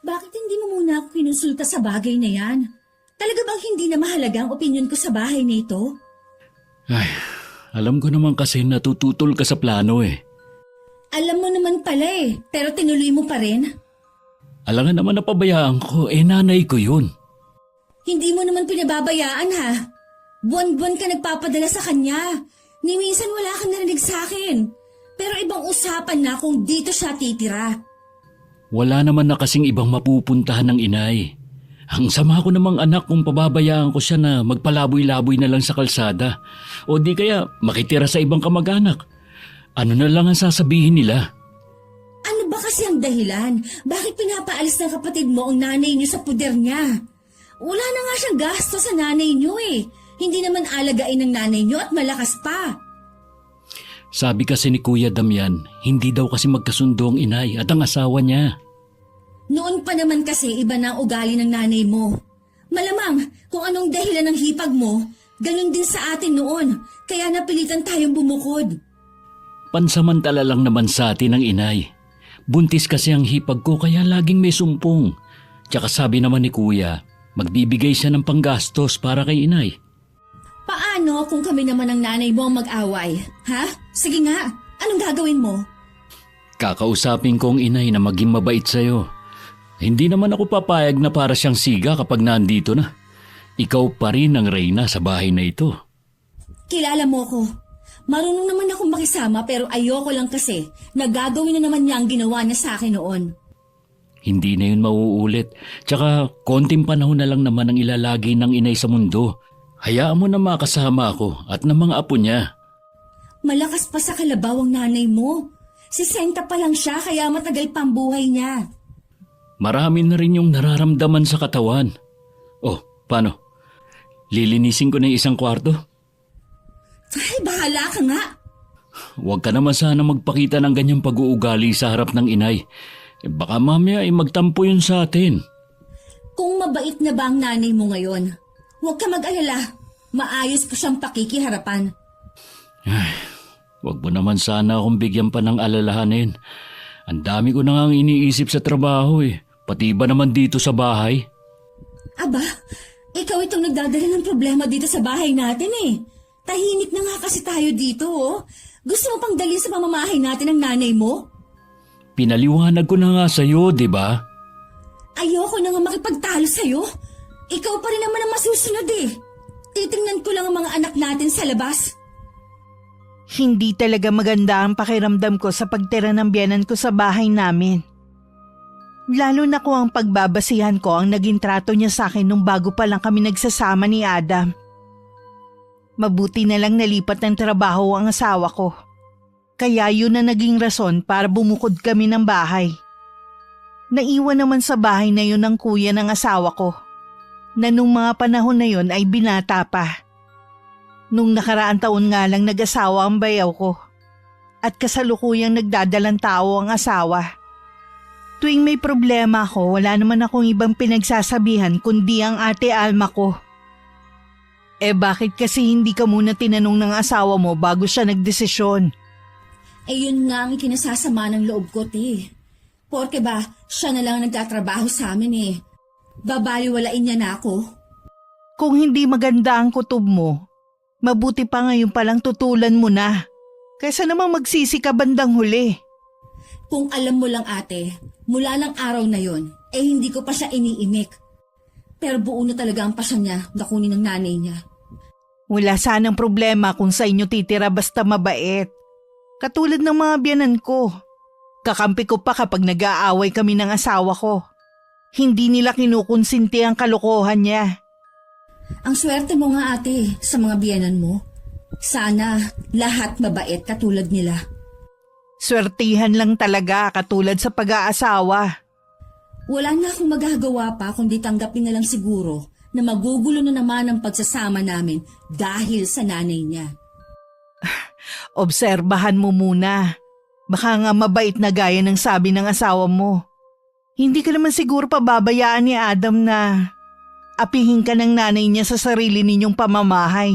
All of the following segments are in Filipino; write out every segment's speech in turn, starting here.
Bakit hindi mo muna ako kinonsulta sa bagay na yan? Talaga bang hindi na mahalaga ang opinyon ko sa bahay na ito? Ay, alam ko naman kasi natututol ka sa plano eh. Alam mo naman pala pero tinuloy mo pa rin. Alangan naman napabayaan ko, nanay ko yun. Hindi mo naman pinababayaan ha. Buwan-buwan ka nagpapadala sa kanya. Ni minsan wala kang narinig sa akin. Pero ibang usapan na kung dito siya titira. Wala naman na kasing ibang mapupuntahan ng inay. Ang sama ko namang anak kung pababayaan ko siya na magpalaboy-laboy na lang sa kalsada. O di kaya makitira sa ibang kamag-anak. Ano na lang ang sasabihin nila? Ano ba kasi ang dahilan? Bakit pinapaalis ng kapatid mo ang nanay niyo sa puder niya? Wala na nga siyang gasto sa nanay niyo eh. Hindi naman alagain ng nanay niyo at malakas pa. Sabi kasi ni Kuya Damian, hindi daw kasi magkasundo ang inay at ang asawa niya. Noon pa naman kasi iba na ang ugali ng nanay mo. Malamang kung anong dahilan ng hipag mo, ganun din sa atin noon. Kaya napilitan tayong bumukod. Pansamantala lang naman sa atin ang inay. Buntis kasi ang hipag ko kaya laging may sumpong. Tsaka sabi naman ni Kuya, magbibigay siya ng panggastos para kay inay. Paano kung kami naman ang nanay mo ang mag-away? Ha? Sige nga, anong gagawin mo? Kakausapin ko ang inay na maging mabait sa'yo. Hindi naman ako papayag na para siyang siga kapag nandito na. Ikaw pa rin ang reyna sa bahay na ito. Kilala mo ko. Marunong naman akong makisama pero ayoko lang kasi na gagawin na naman niya ang ginawa niya sa akin noon. Hindi na yun mauulit. Tsaka konting panahon na lang naman ang ilalagay ng inay sa mundo. Hayaan mo na makasama ako at ng mga apo niya. Malakas pa sa kalabaw ang nanay mo. 60 pa lang siya kaya matagal pa ang buhay niya. Marami na rin yung nararamdaman sa katawan. Oh, paano? Lilinisin ko na yung isang kwarto? Ay, bahala ka nga. Huwag ka naman sana magpakita ng ganyang pag-uugali sa harap ng inay. Baka mamaya ay magtampo yun sa atin. Kung mabait na ba ang nanay mo ngayon, huwag ka mag-alala. Maayos ko siyang pakikiharapan. Ay, huwag mo naman sana akong bigyan pa ng alalahanin. Ang dami ko na nga iniisip sa trabaho eh. Pati ba naman dito sa bahay? Aba, ikaw itong nagdadala ng problema dito sa bahay natin eh. Tahimik na nga kasi tayo dito oh. Gusto mo pang dalhin sa pamamahay natin ang nanay mo? Pinaliwanag ko na nga sa'yo, di ba? Ayoko na nga makipagtalo sa'yo. Ikaw pa rin naman ang masusunod eh. Titingnan ko lang ang mga anak natin sa labas. Hindi talaga maganda ang pakiramdam ko sa pagtira ng biyanan ko sa bahay namin. Lalo na kung ang pagbabasihan ko ang naging trato niya sa akin nung bago pa lang kami nagsasama ni Adam. Mabuti na lang nalipat ng trabaho ang asawa ko. Kaya yun na naging rason para bumukod kami ng bahay. Naiwan naman sa bahay na yun ang kuya ng asawa ko, na nung mga panahon na yun ay binata pa. Nung nakaraang taon nga lang nag-asawa ang bayaw ko at kasalukuyang nagdadalang tao ang asawa. Tuwing may problema ako, wala naman akong ibang pinagsasabihan kundi ang ate Alma ko. Bakit kasi hindi ka muna tinanong ng asawa mo bago siya nagdesisyon? Yun nga ang ikinasasama ng loob ko, te. Porke ba, siya na lang nagtatrabaho sa amin eh. Babaliwalain niya na ako. Kung hindi maganda ang kutob mo, mabuti pa ngayon palang tutulan mo na. Kaysa namang magsisi ka bandang huli. Kung alam mo lang ate, mula ng araw na yon, hindi ko pa siya iniimik. Pero buo na talaga ang pasya niya na kunin ng nanay niya. Wala sanang problema kung sa inyo titira basta mabait. Katulad ng mga biyanan ko. Kakampi ko pa kapag nag-aaway kami ng asawa ko. Hindi nila kinukonsinti ang kalokohan niya. Ang swerte mo nga ate sa mga biyanan mo. Sana lahat mabait katulad nila. Swertihan lang talaga katulad sa pag-aasawa. Wala na akong magagawa pa kundi tanggapin na lang siguro na magugulo na naman ang pagsasama namin dahil sa nanay niya. Obserbahan mo muna. Baka nga mabait na gaya ng sabi ng asawa mo. Hindi ka naman siguro pababayaan ni Adam na apihin ka ng nanay niya sa sarili ninyong pamamahay.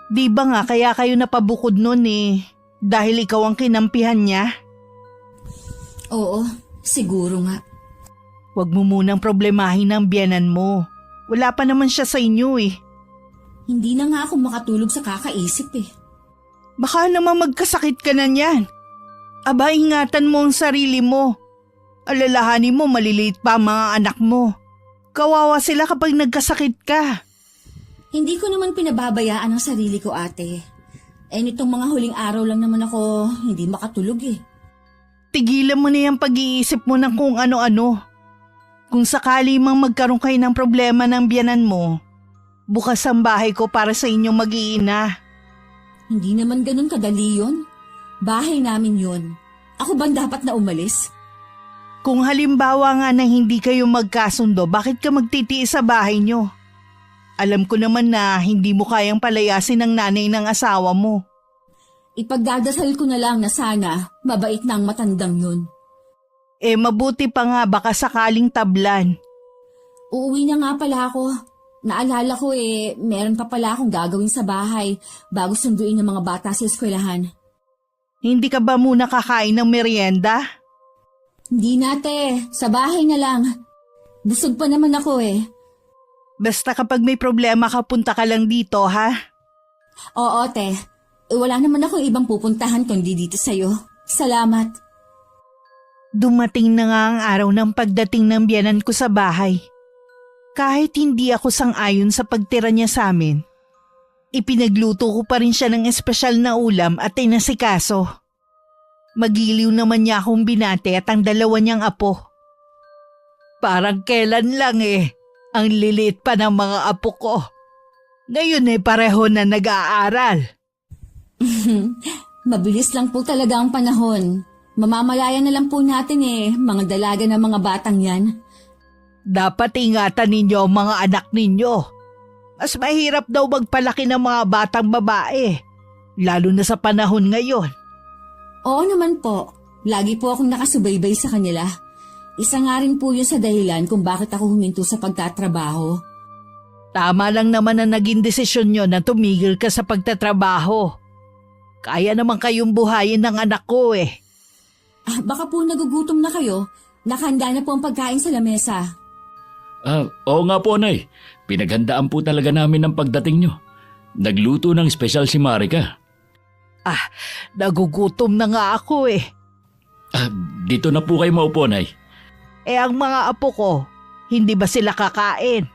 Di ba nga kaya kayo napabukod nun eh, dahil ikaw ang kinampihan niya? Oo, siguro nga. Huwag mo munang problemahin ang biyanan mo. Wala pa naman siya sa inyo eh. Hindi na nga ako makatulog sa kakaisip eh. Baka naman magkasakit ka na niyan. Aba, ingatan mo ang sarili mo. Alalahanin mo maliliit pa ang mga anak mo. Kawawa sila kapag nagkasakit ka. Hindi ko naman pinababayaan ang sarili ko, ate. Nitong mga huling araw lang naman ako hindi makatulog eh. Tigilan mo na yung pag-iisip mo ng kung ano-ano. Kung sakali mang magkaroon kayo ng problema ng biyanan mo, bukas ang bahay ko para sa inyong mag-iina. Hindi naman ganun kadali yun. Bahay namin yun. Ako ba dapat na umalis? Kung halimbawa nga na hindi kayo magkasundo, bakit ka magtitiis sa bahay nyo? Alam ko naman na hindi mo kayang palayasin ng nanay ng asawa mo. Ipagdadasal ko na lang na sana mabait na ang matandang yun. Mabuti pa nga baka sakaling tablan. Uuwi na nga pala ako. Naalala ko meron pa pala akong gagawin sa bahay bago sunduin ng mga bata sa eskwelahan. Hindi ka ba muna kakain ng merienda? Hindi nate, sa bahay na lang. Busog pa naman ako eh. Basta kapag may problema ka, punta ka lang dito, ha? Oo, te. Wala naman akong ibang pupuntahan kundi dito sa'yo. Salamat. Dumating na nga ang araw ng pagdating ng biyanan ko sa bahay. Kahit hindi ako sang-ayon sa pagtira niya sa amin, ipinagluto ko pa rin siya ng espesyal na ulam at inasikaso. Magiliw naman niya akong binate at ang dalawa niyang apo. Parang kailan lang ang liliit pa ng mga apo ko. Ngayon pareho na nag-aaral. Mabilis lang po talaga ang panahon. Mamamalaya na lang po natin mga dalaga ng mga batang yan. Dapat ingatan ninyo ang mga anak ninyo. Mas mahirap daw magpalaki ng mga batang babae, lalo na sa panahon ngayon. Oo naman po. Lagi po akong nakasubaybay sa kanila. Isa nga rin po yun sa dahilan kung bakit ako huminto sa pagtatrabaho. Tama lang naman na naging desisyon nyo na tumigil ka sa pagtatrabaho. Kaya naman kayong buhayin ng anak ko Baka po nagugutom na kayo. Nakahanda na po ang pagkain sa lamesa. Oo nga po, Nay. Pinaghandaan po talaga namin ang pagdating nyo. Nagluto ng espesyal si Marika. Nagugutom na nga ako Dito na po kayo maupo, Nay. Ang mga apo ko, hindi ba sila kakain?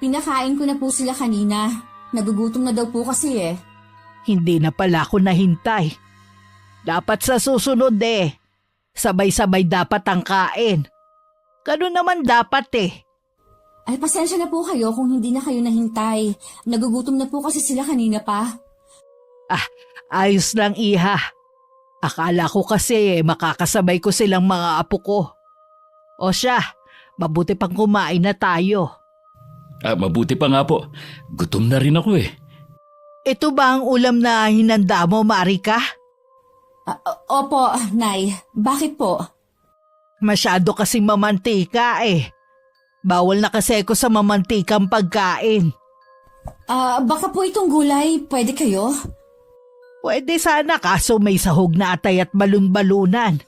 Pinakain ko na po sila kanina. Nagugutom na daw po kasi Hindi na pala ako nahintay. Dapat sa susunod sabay-sabay dapat ang kain. Ganun naman dapat Ay, pasensya na po kayo kung hindi na kayo nahintay. Nagugutom na po kasi sila kanina pa. Ayos lang iha. Akala ko kasi makakasabay ko silang mga apo ko. O siya, mabuti pang kumain na tayo. Mabuti pa nga po. Gutom na rin ako Ito ba ang ulam na hinanda mo, Marika? Opo, Nay. Bakit po? Masyado kasing mamantika Bawal na kasi ako sa mamantikang pagkain. Baka po itong gulay, pwede kayo? Pwede sana kaso may sahog na atay at balon-balunan.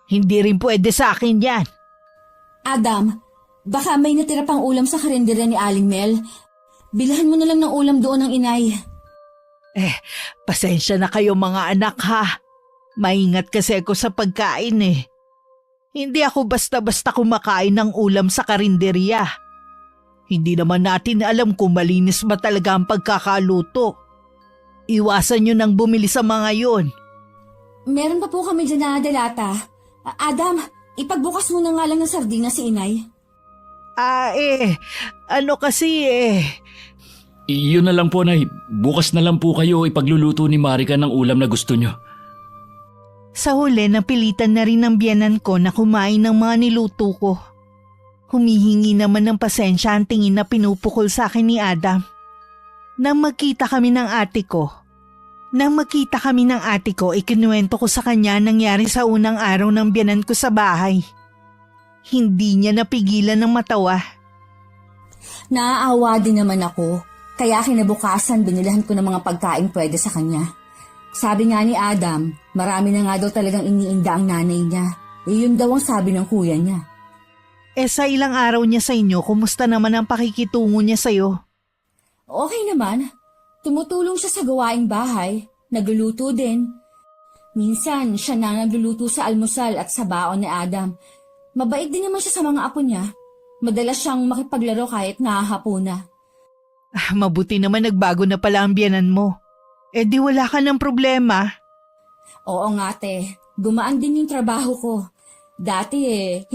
Hindi rin pwede sa akin yan. Adam, baka may natira pang ulam sa karinderya ni Aling Mel. Bilhan mo na lang ng ulam doon ng inay. Pasensya na kayo mga anak ha. Maingat kasi ako sa pagkain Hindi ako basta-basta kumakain ng ulam sa karinderya. Hindi naman natin alam kung malinis ba talaga ang pagkakaluto. Iwasan nyo nang bumili sa mga yon. Meron pa po kami dyan na dalata. Adam, ipagbukas mo na nga lang ng sardina si inay. Ano kasi Iyon na lang po, Nay. Bukas na lang po kayo ipagluluto ni Marika ng ulam na gusto nyo. Sa huli, napilitan na rin ng biyanan ko na kumain ng mga niluto ko. Humihingi naman ng pasensya ang tingin na pinupukol sa akin ni Adam. Nang magkita kami ng ate ko, ikinuwento ko sa kanya ang nangyari sa unang araw ng biyanan ko sa bahay. Hindi niya napigilan ng matawa. Naaawa din naman ako. Kaya kinabukasan binilhan ko ng mga pagkain pwede sa kanya. Sabi nga ni Adam, marami na nga daw talagang iniinda ang nanay niya. Yun daw ang sabi ng kuya niya. Sa ilang araw niya sa inyo, kumusta naman ang pakikitungo niya sa'yo? Okay naman. Tumutulong siya sa gawaing bahay. Nagluluto din. Minsan, siya na nagluluto sa almusal at sa baon ni Adam. Mabait din naman siya sa mga apo niya. Madalas siyang makipaglaro kahit nahahapo na. Mabuti naman nagbago na pala ang biyanan mo. Di wala ka ng problema. Oo nga, te. Gumaan din yung trabaho ko. Dati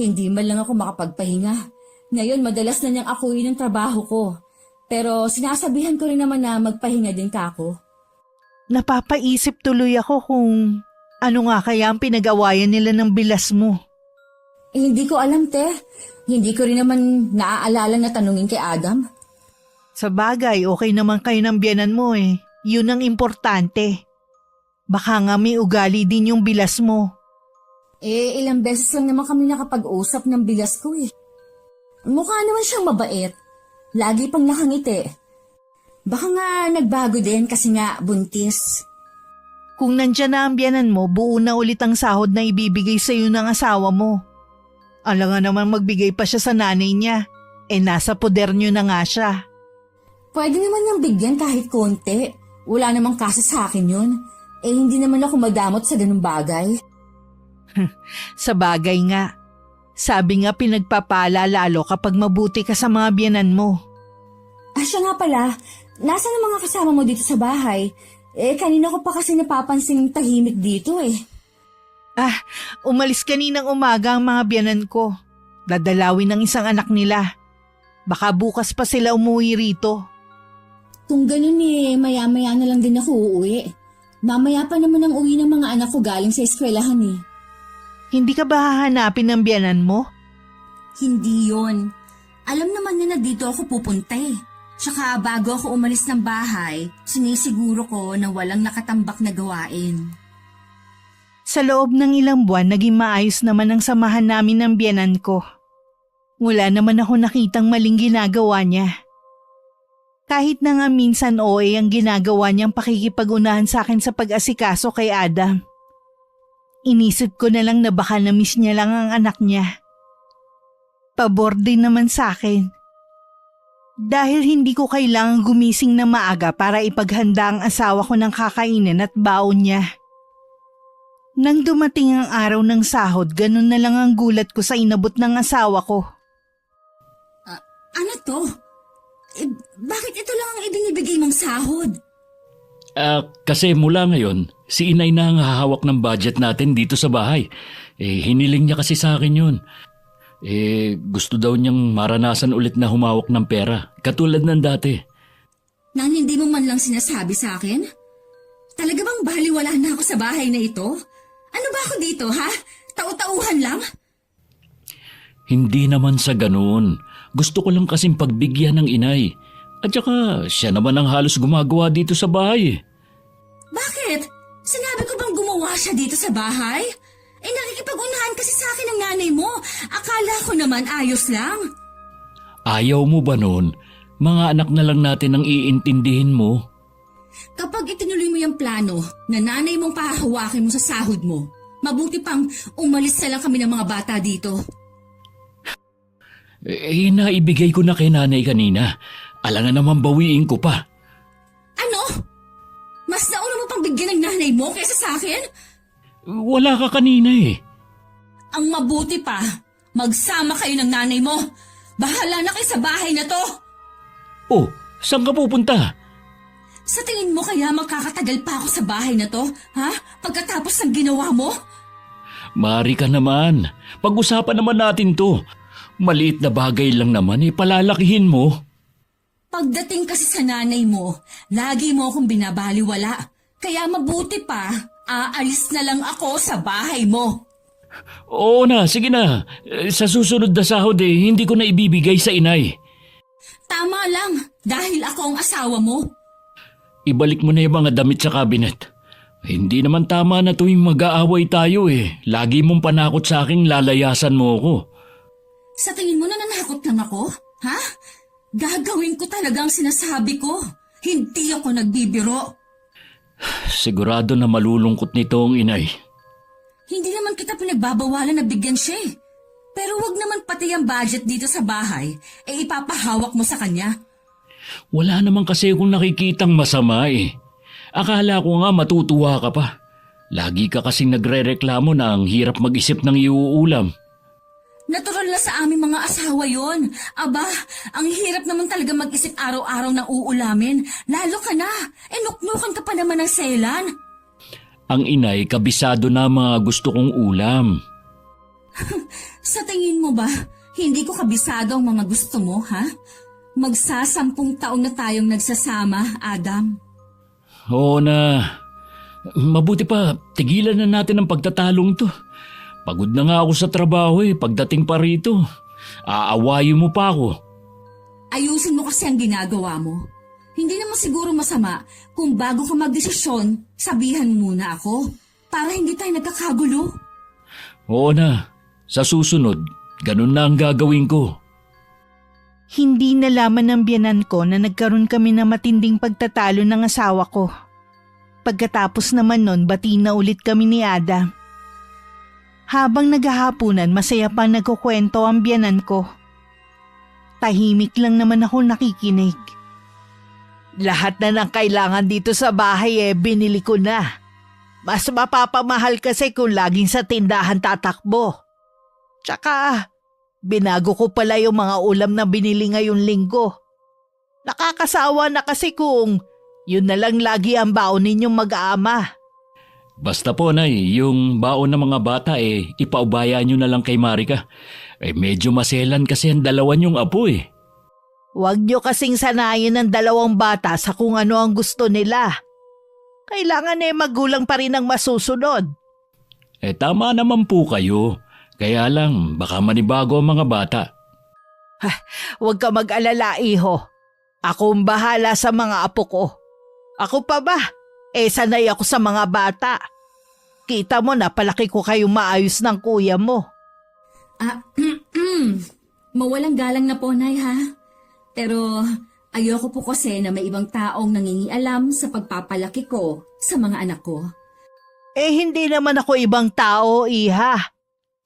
hindi man lang ako makapagpahinga. Ngayon, madalas na niyang akuin ang trabaho ko. Pero sinasabihan ko rin naman na magpahinga din ka ako. Napapaisip tuloy ako kung ano nga kaya ang pinag-awayan nila ng bilas mo. Hindi ko alam, te. Hindi ko rin naman naaalala na tanungin kay Adam. Sa bagay, okay naman kayo ng biyanan mo eh. Yun ang importante. Baka nga may ugali din yung bilas mo. Ilang beses lang naman kami nakapag-usap ng bilas ko eh. Mukha naman siyang mabait. Lagi pang nakangiti. Baka nga nagbago din kasi nga buntis. Kung nandyan na ang biyanan mo, buo na ulit ang sahod na ibibigay sa iyo ng asawa mo. Alam nga naman magbigay pa siya sa nanay niya. Nasa poder niyo na nga siya. Pwede naman niyang bigyan kahit konti. Wala namang kaso sa akin yun. Hindi naman ako madamot sa ganung bagay. Sa bagay nga. Sabi nga pinagpapala lalo kapag mabuti ka sa mga biyanan mo. Siya nga pala. Nasaan ang mga kasama mo dito sa bahay? Kanina ko pa kasi napapansing tahimik dito eh. Umalis kaninang umaga ang mga biyanan ko. Dadalawin ng isang anak nila. Baka bukas pa sila umuwi rito. Kung ganun maya-maya na lang din ako uuwi. Mamaya pa naman ang uwi ng mga anak ko galing sa eskwelahan eh. Hindi ka ba hahanapin ng biyanan mo? Hindi yon. Alam naman niya na dito ako pupunta eh. Tsaka bago ako umalis ng bahay, sinisiguro ko na walang nakatambak na gawain. Sa loob ng ilang buwan, naging maayos naman ang samahan namin ng biyanan ko. Wala naman ako nakitang maling ginagawa niya. Kahit na nga minsan ang ginagawa niyang pakikipag-unahan sa akin sa pag-asikaso kay Adam. Inisip ko na lang na baka na-miss niya lang ang anak niya. Pabor din naman sa akin. Dahil hindi ko kailangang gumising na maaga para ipaghanda ang asawa ko ng kakainin at baon niya. Nang dumating ang araw ng sahod, ganun na lang ang gulat ko sa inabot ng asawa ko. Ano to? Bakit ito lang ang ibinibigay mong sahod? Kasi mula ngayon, si inay na ang hahawak ng budget natin dito sa bahay. Hiniling niya kasi sa akin yun. Gusto daw niyang maranasan ulit na humawak ng pera, katulad ng dati. Nang hindi mo man lang sinasabi sa akin? Talaga bang baliwala na ako sa bahay na ito? Ano ba ako dito, ha? Tau-tauhan lang? Hindi naman sa ganoon. Gusto ko lang kasing pagbigyan ng inay. At saka siya naman ang halos gumagawa dito sa bahay. Bakit? Sinabi ko bang gumawa siya dito sa bahay? Nakikipag-unahan kasi sa akin ng nanay mo. Akala ko naman ayos lang. Ayaw mo ba nun? Mga anak na lang natin ang iintindihin mo. Kapag itinuloy mo yung plano na nanay mong pahahawakin mo sa sahod mo, mabuti pang umalis na lang kami ng mga bata dito. Naibigay ko na kay nanay kanina. Alangan naman bawiin ko pa. Ano? Mas nauna mo pang bigyan ng nanay mo kaysa sa akin? Wala ka kanina eh. Ang mabuti pa, magsama kayo ng nanay mo. Bahala na kayo sa bahay na to. Oh, saan ka pupunta? Sa tingin mo kaya magkakatagal pa ako sa bahay na to, ha? Pagkatapos ng ginawa mo? Mari ka naman. Pag-usapan naman natin to. Maliit na bagay lang naman palalakihin mo. Pagdating kasi sa nanay mo, lagi mo akong binabaliwala. Kaya mabuti pa, aalis na lang ako sa bahay mo. Oo na, sige na. Sa susunod na sahod hindi ko na ibibigay sa inay. Tama lang, dahil ako ang asawa mo. Ibalik mo na yung mga damit sa cabinet. Hindi naman tama na tuwing mag-aaway tayo Lagi mong panakot sa aking lalayasan mo ako. Sa tingin mo nananakot lang ako? Ha? Gagawin ko talaga ang sinasabi ko. Hindi ako nagbibiro. Sigurado na malulungkot nito ang inay. Hindi naman kita pinagbabawalan na bigyan siya Pero wag naman pati ang budget dito sa bahay, ipapahawak mo sa kanya. Wala naman kasi akong nakikitang masama eh. Akala ko nga matutuwa ka pa. Lagi ka kasing nagre-reklamo na ang hirap mag-isip ng iuulam. Natural na sa aming mga asawa yon. Aba, ang hirap naman talaga mag-isip araw-araw ng uulamin. Lalo ka na, nuknukan ka pa naman ng selan. Ang inay kabisado na mga gusto kong ulam. Sa tingin mo ba, hindi ko kabisado ang mga gusto mo, ha? Magsasampung taon na tayong nagsasama, Adam. Oo na. Mabuti pa, tigilan na natin ang pagtatalong to. Pagod na nga ako sa trabaho pagdating pa rito. Aawayin mo pa ako. Ayusin mo kasi ang ginagawa mo. Hindi naman siguro masama kung bago ka magdesisyon, sabihan mo muna ako para hindi tayo nagkakagulo. Oo na. Sa susunod, ganun na ang gagawin ko. Hindi nalaman ng biyanan ko na nagkaroon kami ng matinding pagtatalo ng asawa ko. Pagkatapos naman nun, bati na ulit kami ni Adam. Habang naghahapunan, masaya pa nagkukwento ang biyanan ko. Tahimik lang naman ako nakikinig. Lahat na ng kailangan dito sa bahay binili ko na. Mas mapapamahal kasi kung laging sa tindahan tatakbo. Tsaka, binago ko pala yung mga ulam na binili ngayong linggo. Nakakasawa na kasi kung yun na lang lagi ang baon ninyong mag-aama. Basta po, Nay, yung baon ng mga bata ipaubaya nyo na lang kay Marika. Medyo maselan kasi ang dalawa niyong apo Huwag nyo kasing sanayin ng dalawang bata sa kung ano ang gusto nila. Kailangan magulang pa rin ang masusunod. Tama naman po kayo. Kaya lang, baka manibago ang mga bata. Huwag ka mag-alala, iho. Ako ang bahala sa mga apo ko. Ako pa ba? Sanay ako sa mga bata. Kita mo na palaki ko kayong maayos ng kuya mo. Mawalang galang na po, Nay, ha? Pero ayoko po kasi na may ibang taong nangingialam sa pagpapalaki ko sa mga anak ko. Hindi naman ako ibang tao, iha.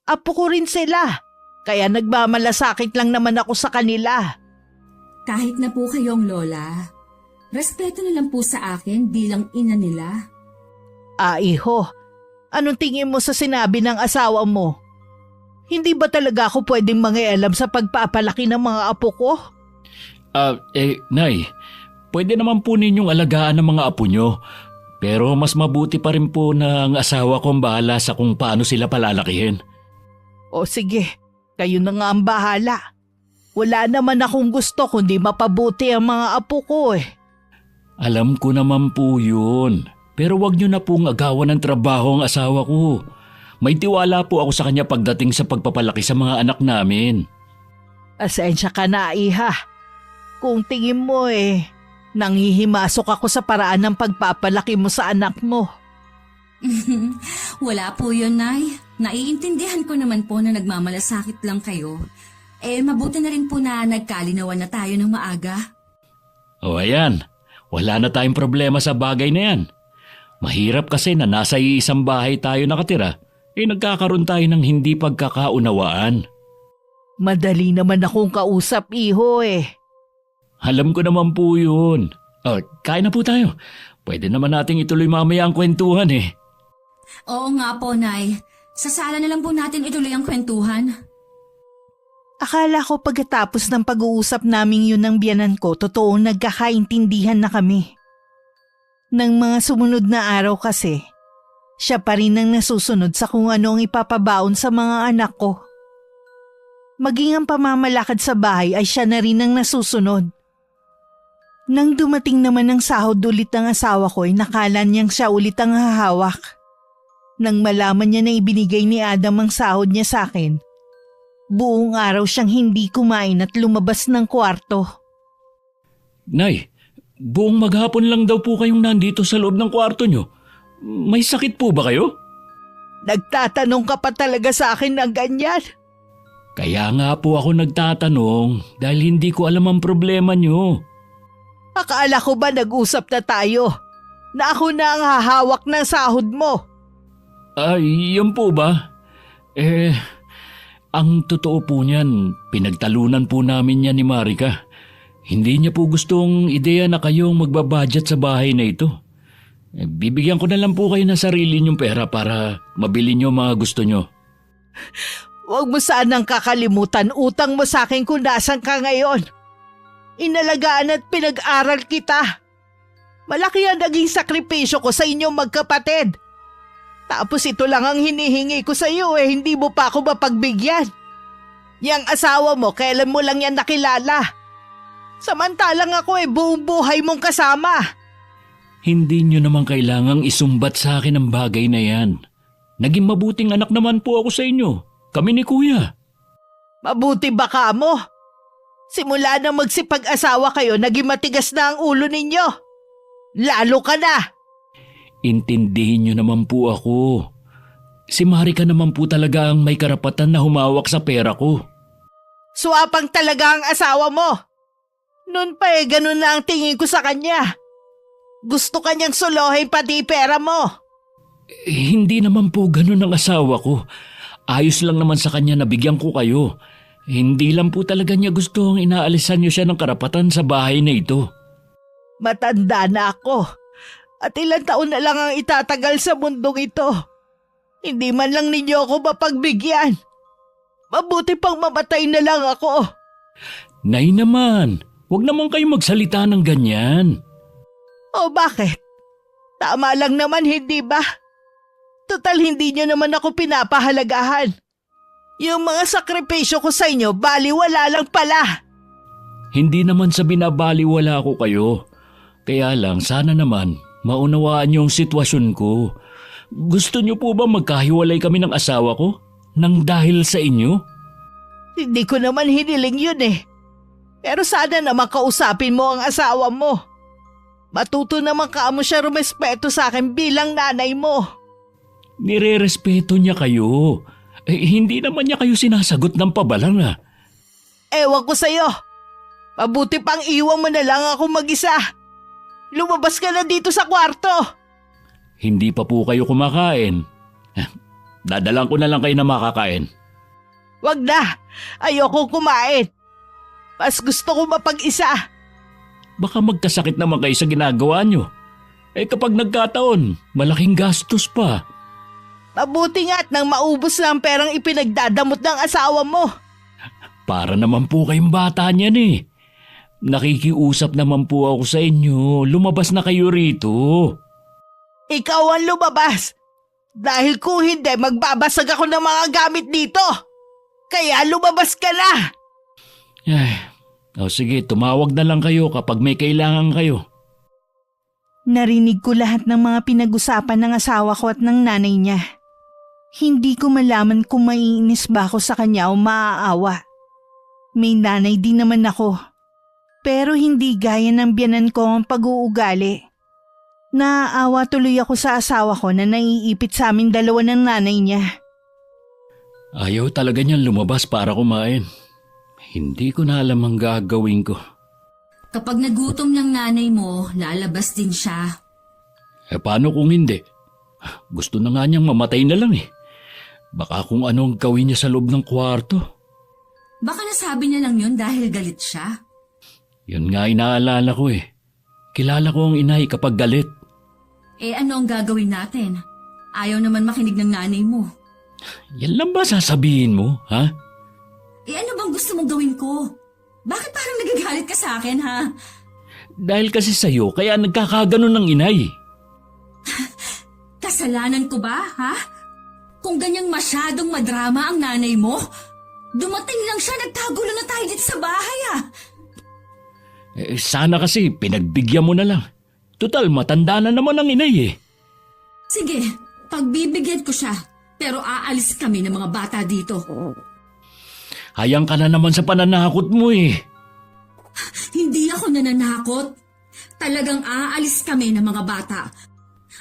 Apo ko rin sila. Kaya nagmamalasakit lang naman ako sa kanila. Kahit na po kayong lola, respeto na lang po sa akin bilang ina nila. Iho, anong tingin mo sa sinabi ng asawa mo? Hindi ba talaga ako pwedeng mangialam sa pagpapalaki ng mga apo ko? Nay, pwede naman po ninyong alagaan ng mga apo nyo. Pero mas mabuti pa rin po na ang asawa ko ang bahala sa kung paano sila palalakihin. O sige, kayo na nga ang bahala. Wala naman akong gusto kundi mapabuti ang mga apo ko Alam ko naman po yun. Pero wag nyo na pong agawan ng trabaho ang asawa ko. May tiwala po ako sa kanya pagdating sa pagpapalaki sa mga anak namin. Asensya ka na, iha. Kung tingin mo nanghihimasok ako sa paraan ng pagpapalaki mo sa anak mo. Wala po yun, Nay. Naiintindihan ko naman po na nagmamalasakit lang kayo. Mabuti na rin po na nagkalinawan na tayo ng maaga. O ayan, wala na tayong problema sa bagay na yan. Mahirap kasi na nasa iisang bahay tayo nakatira, nagkakaroon tayo ng hindi pagkakaunawaan. Madali naman akong kausap, iho Alam ko naman po yun. Kain na po tayo. Pwede naman nating ituloy mamaya ang kwentuhan Oo nga po, Nay. Sa sala na lang po natin ituloy ang kwentuhan. Akala ko pagkatapos ng pag-uusap naming yun ng biyanan ko, totoong nagkakaintindihan na kami. Nang mga sumunod na araw kasi, siya pa rin ang nasusunod sa kung ano ang ipapabaon sa mga anak ko. Maging ang pamamalakad sa bahay ay siya na rin ang nasusunod. Nang dumating naman ang sahod ulit ng asawa ko ay nakala niyang siya ulit ang hahawak. Nang malaman niya na ibinigay ni Adam ang sahod niya sa akin, buong araw siyang hindi kumain at lumabas ng kwarto. Nay, buong maghapon lang daw po kayong nandito sa loob ng kwarto nyo. May sakit po ba kayo? Nagtatanong ka pa talaga sa akin ng ganyan? Kaya nga po ako nagtatanong dahil hindi ko alam ang problema nyo. Akala ko ba nag-usap na tayo? Na ako na ang hahawak ng sahod mo? Yun po ba? Ang totoo po niyan, pinagtalunan po namin yan ni Marika. Hindi niya po gustong ideya na kayong magbabudget sa bahay na ito. Bibigyan ko na lang po kayo ng sarili niyong pera para mabili niyo mga gusto niyo. Huwag mo sanang kakalimutan utang mo sa akin kung nasan ka ngayon. Inalagaan at pinag-aral kita. Malaki ang naging sakripisyo ko sa inyong magkapatid. Tapos ito lang ang hinihingi ko sa iyo hindi mo pa ako mapagbigyan. Yang asawa mo, kailan mo lang yan nakilala? Samantalang ako buong buhay mong kasama. Hindi niyo naman kailangang isumbat sa akin ang bagay na yan. Naging mabuting anak naman po ako sa inyo. Kami ni Kuya. Mabuti ba ka mo? Simula nang magsipag-asawa kayo, naging matigas na ang ulo ninyo. Lalo ka na. Intindihin niyo naman po ako. Si Marika naman po talaga ang may karapatan na humawak sa pera ko. Swapang talaga ang asawa mo. Noon pa ganun na ang tingin ko sa kanya. Gusto kanyang solohin pati pera mo. Hindi naman po ganun ang asawa ko. Ayos lang naman sa kanya na bigyan ko kayo. Hindi lang po talaga niya gustong inaalisan niyo siya ng karapatan sa bahay na ito. Matanda na ako. At ilang taon na lang ang itatagal sa mundong ito. Hindi man lang ninyo ako mapagbigyan. Mabuti pang mamatay na lang ako. Nay naman, huwag naman kayo magsalita ng ganyan. O bakit? Tama lang naman, hindi ba? Total hindi nyo naman ako pinapahalagahan. Yung mga sakripisyo ko sa inyo, baliwala lang pala. Hindi naman sa binabaliwala ko kayo. Kaya lang sana naman maunawaan niyo ang sitwasyon ko. Gusto niyo po ba magkahiwalay kami ng asawa ko? Nang dahil sa inyo? Hindi ko naman hiniling yun Pero sana naman kausapin mo ang asawa mo. Matuto naman kaamo siya rumespeto sa akin bilang nanay mo. Nire-respeto niya kayo. Hindi naman niya kayo sinasagot ng pabalang Ewan ko sa'yo. Mabuti pang iwan mo na lang ako mag-isa. Lumabas ka na dito sa kwarto. Hindi pa po kayo kumakain. Dadalang ko na lang kayo na makakain. Wag na. Ayoko kumain. Mas gusto ko mapag-isa. Baka magkasakit naman kayo sa ginagawa niyo. Kapag nagkataon, malaking gastos pa. Mabuti nga't nang maubos na ang perang ipinagdadamot ng asawa mo. Para naman po kayong bata niyan Nakikiusap naman po ako sa inyo. Lumabas na kayo rito. Ikaw ang lumabas. Dahil kung hindi, magbabasag ako ng mga gamit dito. Kaya lumabas ka na. Sige, tumawag na lang kayo kapag may kailangan kayo. Narinig ko lahat ng mga pinag-usapan ng asawa ko at ng nanay niya. Hindi ko malaman kung maiinis ba ako sa kanya o maaawa. May nanay din naman ako. Pero hindi gaya ng biyanan ko ang pag-uugali. Naaawa tuloy ako sa asawa ko na naiipit sa amin dalawa ng nanay niya. Ayaw talaga niyang lumabas para kumain. Hindi ko na alam ang gagawin ko. Kapag nagutom ng nanay mo, lalabas din siya. Paano kung hindi? Gusto na nga niyang mamatay na lang Baka kung ano ang gawin niya sa loob ng kwarto. Baka nasabi niya lang yun dahil galit siya. Yun nga inaalala ko Kilala ko ang inay kapag galit. Ano ang gagawin natin? Ayaw naman makinig ng nanay mo. Yan lang ba sasabihin mo, ha? Ano bang gusto mong gawin ko? Bakit parang nagagalit ka sa akin, ha? Dahil kasi sa'yo, kaya nagkakaganon ng inay. Kasalanan ko ba, ha? Kung ganyang masyadong madrama ang nanay mo, dumating lang siya, nagkagulo na tayo dito sa bahay, Sana kasi pinagbigyan mo na lang. Total, matanda na naman ang inay Sige, pagbibigyan ko siya, pero aalis kami ng mga bata dito. Hayang ka na naman sa pananakot mo Hindi ako nananakot. Talagang aalis kami ng mga bata.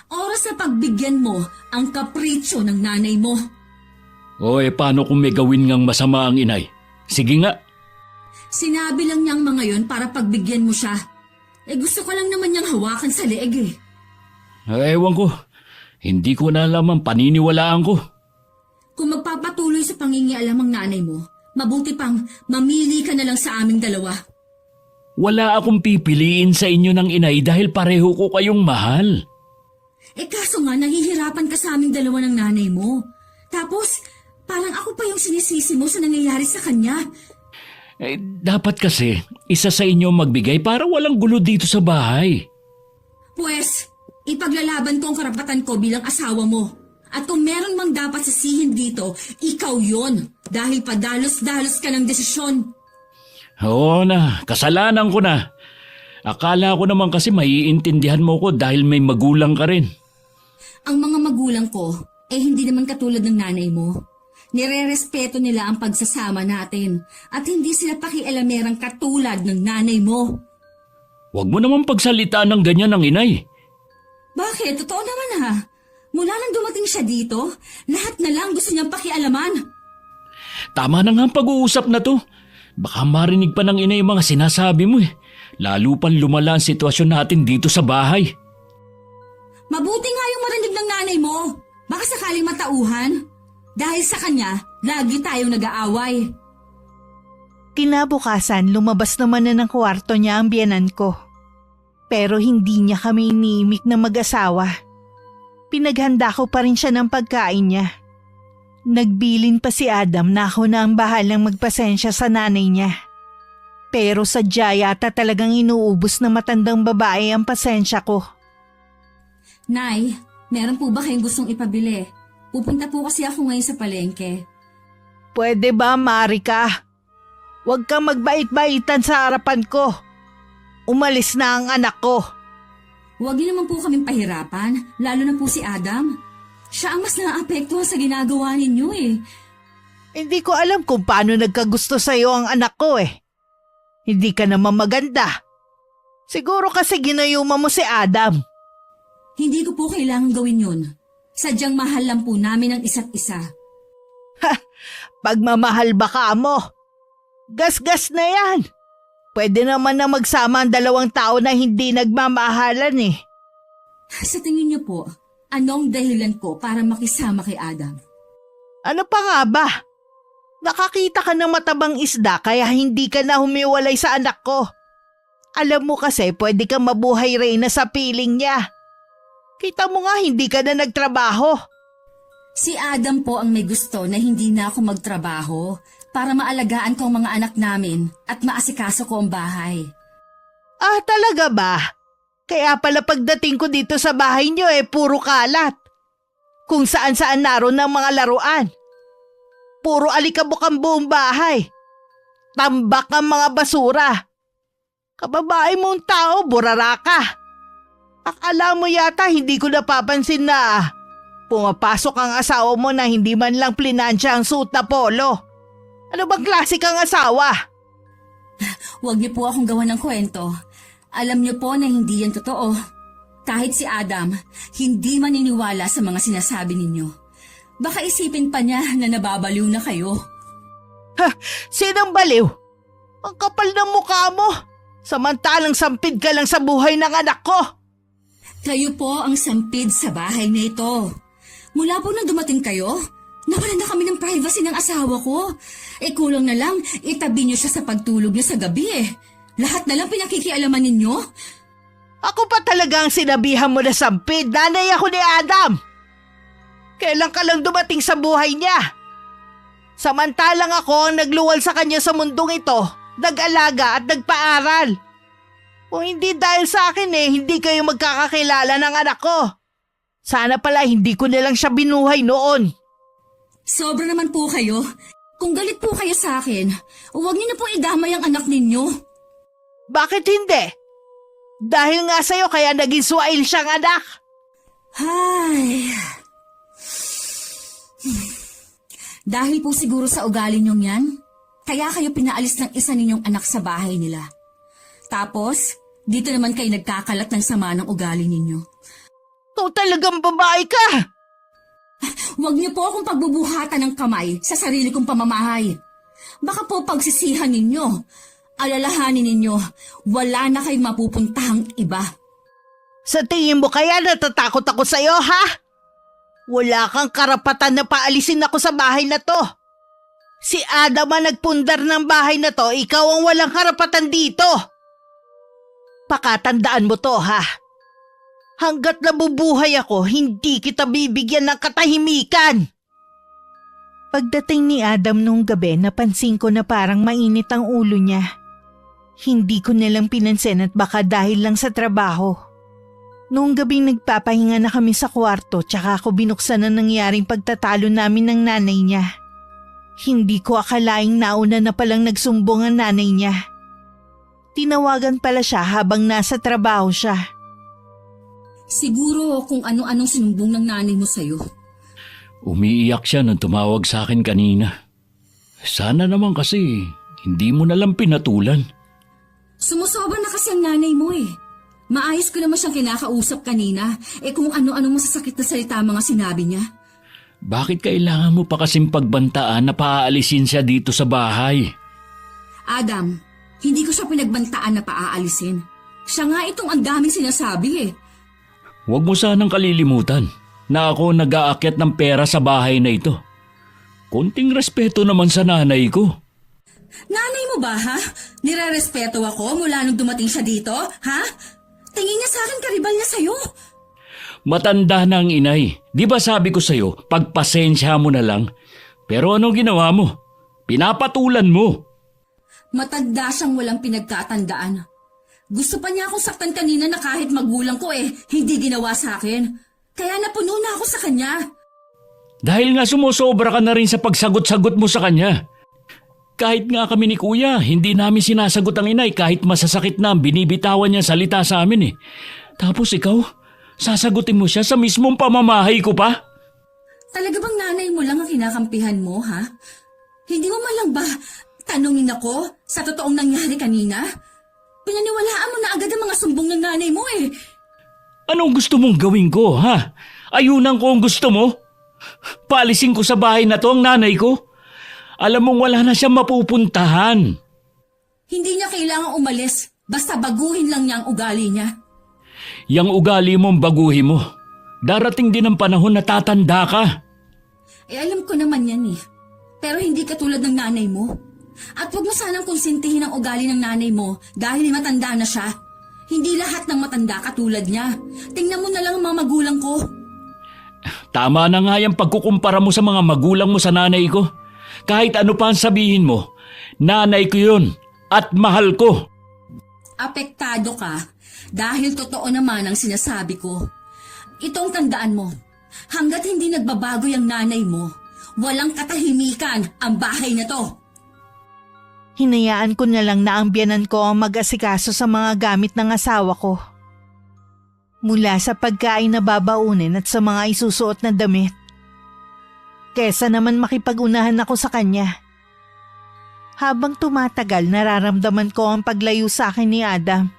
Oras na pagbigyan mo ang kapritsyo ng nanay mo. Paano kung may gawin ngang masama ang inay? Sige nga. Sinabi lang niyang mga yon para pagbigyan mo siya. Gusto ko lang naman niyang hawakan sa leeg Ewan ko. Hindi ko na alam ang paniniwalaan ko. Kung magpapatuloy sa pangingialam ang nanay mo, mabuti pang mamili ka na lang sa aming dalawa. Wala akong pipiliin sa inyo ng inay dahil pareho ko kayong mahal. Kaso nga, nahihirapan ka sa aming dalawa ng nanay mo. Tapos, parang ako pa yung sinisisi mo sa nangyayari sa kanya. Dapat kasi, isa sa inyo magbigay para walang gulo dito sa bahay. Pwes, ipaglalaban ko ang karapatan ko bilang asawa mo. At kung meron mang dapat sisihin dito, ikaw yon. Dahil padalos-dalos ka ng desisyon. Oo na, kasalanan ko na. Akala ko naman kasi maiintindihan mo ko dahil may magulang ka rin. Ang mga magulang ko, hindi naman katulad ng nanay mo. Nire-respeto nila ang pagsasama natin at hindi sila pakialamerang katulad ng nanay mo. Huwag mo naman pagsalitaan ng ganyan ng inay. Bakit? Totoo naman ha. Mula nang dumating siya dito, lahat na lang gusto niyang pakialaman. Tama na nga ang pag-uusap na to. Baka marinig pa ng inay yung mga sinasabi mo eh. Lalo pang lumala ang sitwasyon natin dito sa bahay. Mabuti nga yung marinig ng nanay mo. Baka sakaling matauhan. Dahil sa kanya, lagi tayong nag-aaway. Kinabukasan, lumabas naman na ng kwarto niya ang biyenan ko. Pero hindi niya kami iniimik na mag-asawa. Pinaghanda ko pa rin siya ng pagkain niya. Nagbilin pa si Adam na ako na ang bahalang magpasensya sa nanay niya. Pero sadya yata talagang inuubos na matandang babae ang pasensya ko. Nay, meron po ba kayong gustong ipabili? Pupunta po kasi ako ngayon sa palengke. Pwede ba, Marika? Huwag kang magbait-baitan sa harapan ko. Umalis na ang anak ko. Huwag niyo naman po kaming pahirapan, lalo na po si Adam. Siya ang mas naaapektuhan sa ginagawa ninyo eh. Hindi ko alam kung paano nagkagusto sa'yo ang anak ko eh. Hindi ka naman maganda. Siguro kasi ginayuma mo si Adam. Hindi ko po kailangan gawin yun. Sadyang mahal lang po namin ang isa't isa. Pagmamahal ba ka mo? Gas-gas na yan. Pwede naman na magsama ang dalawang tao na hindi nagmamahalan eh. Sa tingin niyo po, anong dahilan ko para makisama kay Adam? Ano pa nga ba? Nakakita ka ng matabang isda kaya hindi ka na humiwalay sa anak ko. Alam mo kasi pwede kang mabuhay reyna sa piling niya. Kita mo nga hindi ka na nagtrabaho. Si Adam po ang may gusto na hindi na ako magtrabaho para maalagaan ko ang mga anak namin at maasikaso ko ang bahay. Ah, talaga ba? Kaya pala pagdating ko dito sa bahay niyo puro kalat. Kung saan-saan naroon ng mga laruan. Puro alikabok ang buong bahay. Tambak ang mga basura. Kababae mong tao, burara ka. Akala mo yata hindi ko napapansin na pumapasok ang asawa mo na hindi man lang plinansya ang suot na polo. Ano bang klase kang asawa? Huwag niyo po akong gawa ng kwento. Alam niyo po na hindi yan totoo. Kahit si Adam, hindi maniniwala sa mga sinasabi ninyo. Baka isipin pa niya na nababaliw na kayo. Ha, sinong baliw? Ang kapal ng mukha mo. Samantalang sampid ka lang sa buhay ng anak ko. Kayo po ang sampid sa bahay na ito. Mula po nang dumating kayo, nawalan na kami ng privacy ng asawa ko. Kulang na lang, itabi niyo siya sa pagtulog niyo sa gabi eh. Lahat na lang pinakikialaman ninyo. Ako pa talaga ang sinabihan mo na sampid. Nanay ako ni Adam. Kailan ka lang dumating sa buhay niya? Samantalang ako ang nagluwal sa kanya sa mundong ito, nag-alaga at nagpaaral. Kung hindi dahil sa akin hindi kayo magkakakilala ng anak ko. Sana pala hindi ko nilang siya binuhay noon. Sobra naman po kayo. Kung galit po kayo sa akin, huwag niyo na pong idamay ang anak ninyo. Bakit hindi? Dahil nga sa'yo kaya naging swail siyang anak. Ay. Dahil po siguro sa ugali niyong yan, kaya kayo pinaalis ng isa ninyong anak sa bahay nila. Tapos, dito naman kayo nagkakalat ng sama ng ugali ninyo. Ikaw talagang babae ka! Huwag niyo po akong pagbubuhatan ng kamay sa sarili kong pamamahay. Baka po pagsisihan ninyo, alalahanin ninyo, wala na kayong mapupuntahang iba. Sa tingin mo kaya natatakot ako sa'yo, ha? Wala kang karapatan na paalisin ako sa bahay na to. Si Adam ang nagpundar ng bahay na to, ikaw ang walang karapatan dito. Pakatandaan mo to, ha? Hanggat nabubuhay ako, hindi kita bibigyan ng katahimikan. Pagdating ni Adam noong gabi, napansin ko na parang mainit ang ulo niya. Hindi ko nalang pinansin at baka dahil lang sa trabaho. Noong gabi nagpapahinga na kami sa kwarto tsaka ako binuksan ang nangyaring pagtatalo namin ng nanay niya. Hindi ko akalaing nauna na palang nagsumbong ang nanay niya. Tinawagan pala siya habang nasa trabaho siya. Siguro kung ano-anong sinumbong ng nanay mo sa'yo. Umiiyak siya nung tumawag sa akin kanina. Sana naman kasi hindi mo nalang pinatulan. Sumusobra na kasi ang nanay mo eh. Maayos ko naman siyang kinakausap kanina. Kung ano-anong masasakit na salita mga sinabi niya. Bakit kailangan mo pa kasing pagbantaan na paaalisin siya dito sa bahay? Adam, hindi ko siya pinagbantaan na paaalisin. Siya nga itong ang daming sinasabi eh. Huwag mo sanang kalilimutan na ako nag-aakyat ng pera sa bahay na ito. Konting respeto naman sa nanay ko. Nanay mo ba ha? Nire-respeto ako mula nung dumating siya dito, ha? Tingin niya sa akin karibal niya sa'yo. Matanda na ang inay. Di ba sabi ko sa'yo, pagpasensya mo na lang. Pero ano ginawa mo? Pinapatulan mo. Matanda siyang walang pinagkatandaan. Gusto pa niya akong saktan kanina na kahit magulang ko hindi ginawa sa akin. Kaya napuno na ako sa kanya. Dahil nga sumusobra ka na rin sa pagsagot-sagot mo sa kanya. Kahit nga kami ni Kuya, hindi namin sinasagot ang inay kahit masasakit na binibitawan niya salita sa amin eh. Tapos ikaw, sasagutin mo siya sa mismong pamamahay ko pa? Talaga bang nanay mo lang ang kinakampihan mo, ha? Hindi mo malang ba tanungin ako sa totoong nangyari kanina? Pinaniwalaan mo na agad ang mga sumbong ng nanay mo eh. Anong gusto mong gawin ko, ha? Ayunan ko ang gusto mo? Paalisin ko sa bahay na to ang nanay ko? Alam mong wala na siyang mapupuntahan. Hindi niya kailangang umalis. Basta baguhin lang niya ang ugali niya. Yang ugali mong baguhin mo. Darating din ang panahon na tatanda ka. Alam ko naman yan eh. Pero hindi katulad ng nanay mo. At huwag mo sanang konsintihin ang ugali ng nanay mo dahil matanda na siya. Hindi lahat ng matanda katulad niya. Tingnan mo na lang ang mga magulang ko. Tama na nga yung pagkukumpara mo sa mga magulang mo sa nanay ko. Kahit ano pa ang sabihin mo, nanay ko yun at mahal ko. Apektado ka dahil totoo naman ang sinasabi ko. Itong tandaan mo, hanggat hindi nagbabago yung nanay mo, walang katahimikan ang bahay na to. Hinayaan ko na lang na ang biyanan ko ang mag-asikaso sa mga gamit ng asawa ko. Mula sa pagkain na babaunin at sa mga isusuot na damit. Kesa naman makipag-unahan ako sa kanya. Habang tumatagal, nararamdaman ko ang paglayo sa akin ni Adam.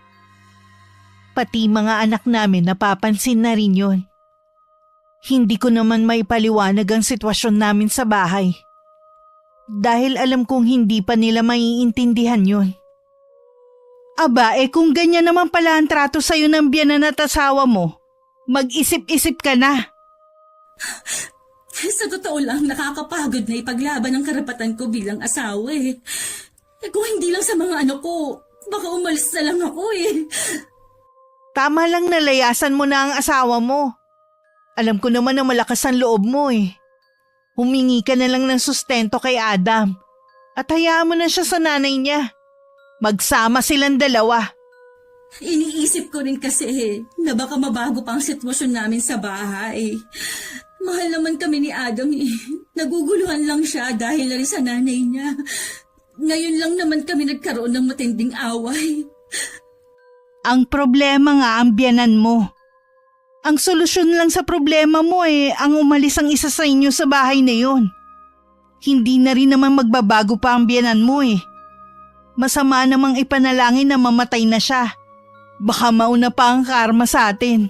Pati mga anak namin napapansin na rin yun. Hindi ko naman maipaliwanag ang sitwasyon namin sa bahay. Dahil alam kong hindi pa nila maiintindihan yun. Aba, kung ganyan naman pala ang trato sa'yo ng biyanan at asawa mo, mag-isip-isip ka na. Sa totoo lang, nakakapagod na ipaglaban ang karapatan ko bilang asawa eh. Kung hindi lang sa mga anak ko, baka umalis na lang ako eh. Tama lang na layasan mo na ang asawa mo. Alam ko naman na malakas ang loob mo eh. Humingi ka na lang ng sustento kay Adam at hayaan mo na siya sa nanay niya. Magsama silang dalawa. Iniisip ko rin kasi na baka mabago pa ang sitwasyon namin sa bahay. Mahal naman kami ni Adam eh. Naguguluhan lang siya dahil na rin sa nanay niya. Ngayon lang naman kami nagkaroon ng matinding away. Ang problema nga ang biyanan mo. Ang solusyon lang sa problema mo ang umalis ang isa sa inyo sa bahay na yon. Hindi na rin naman magbabago pa ang biyanan mo eh. Masama namang ipanalangin na mamatay na siya. Baka mauna pa ang karma sa atin.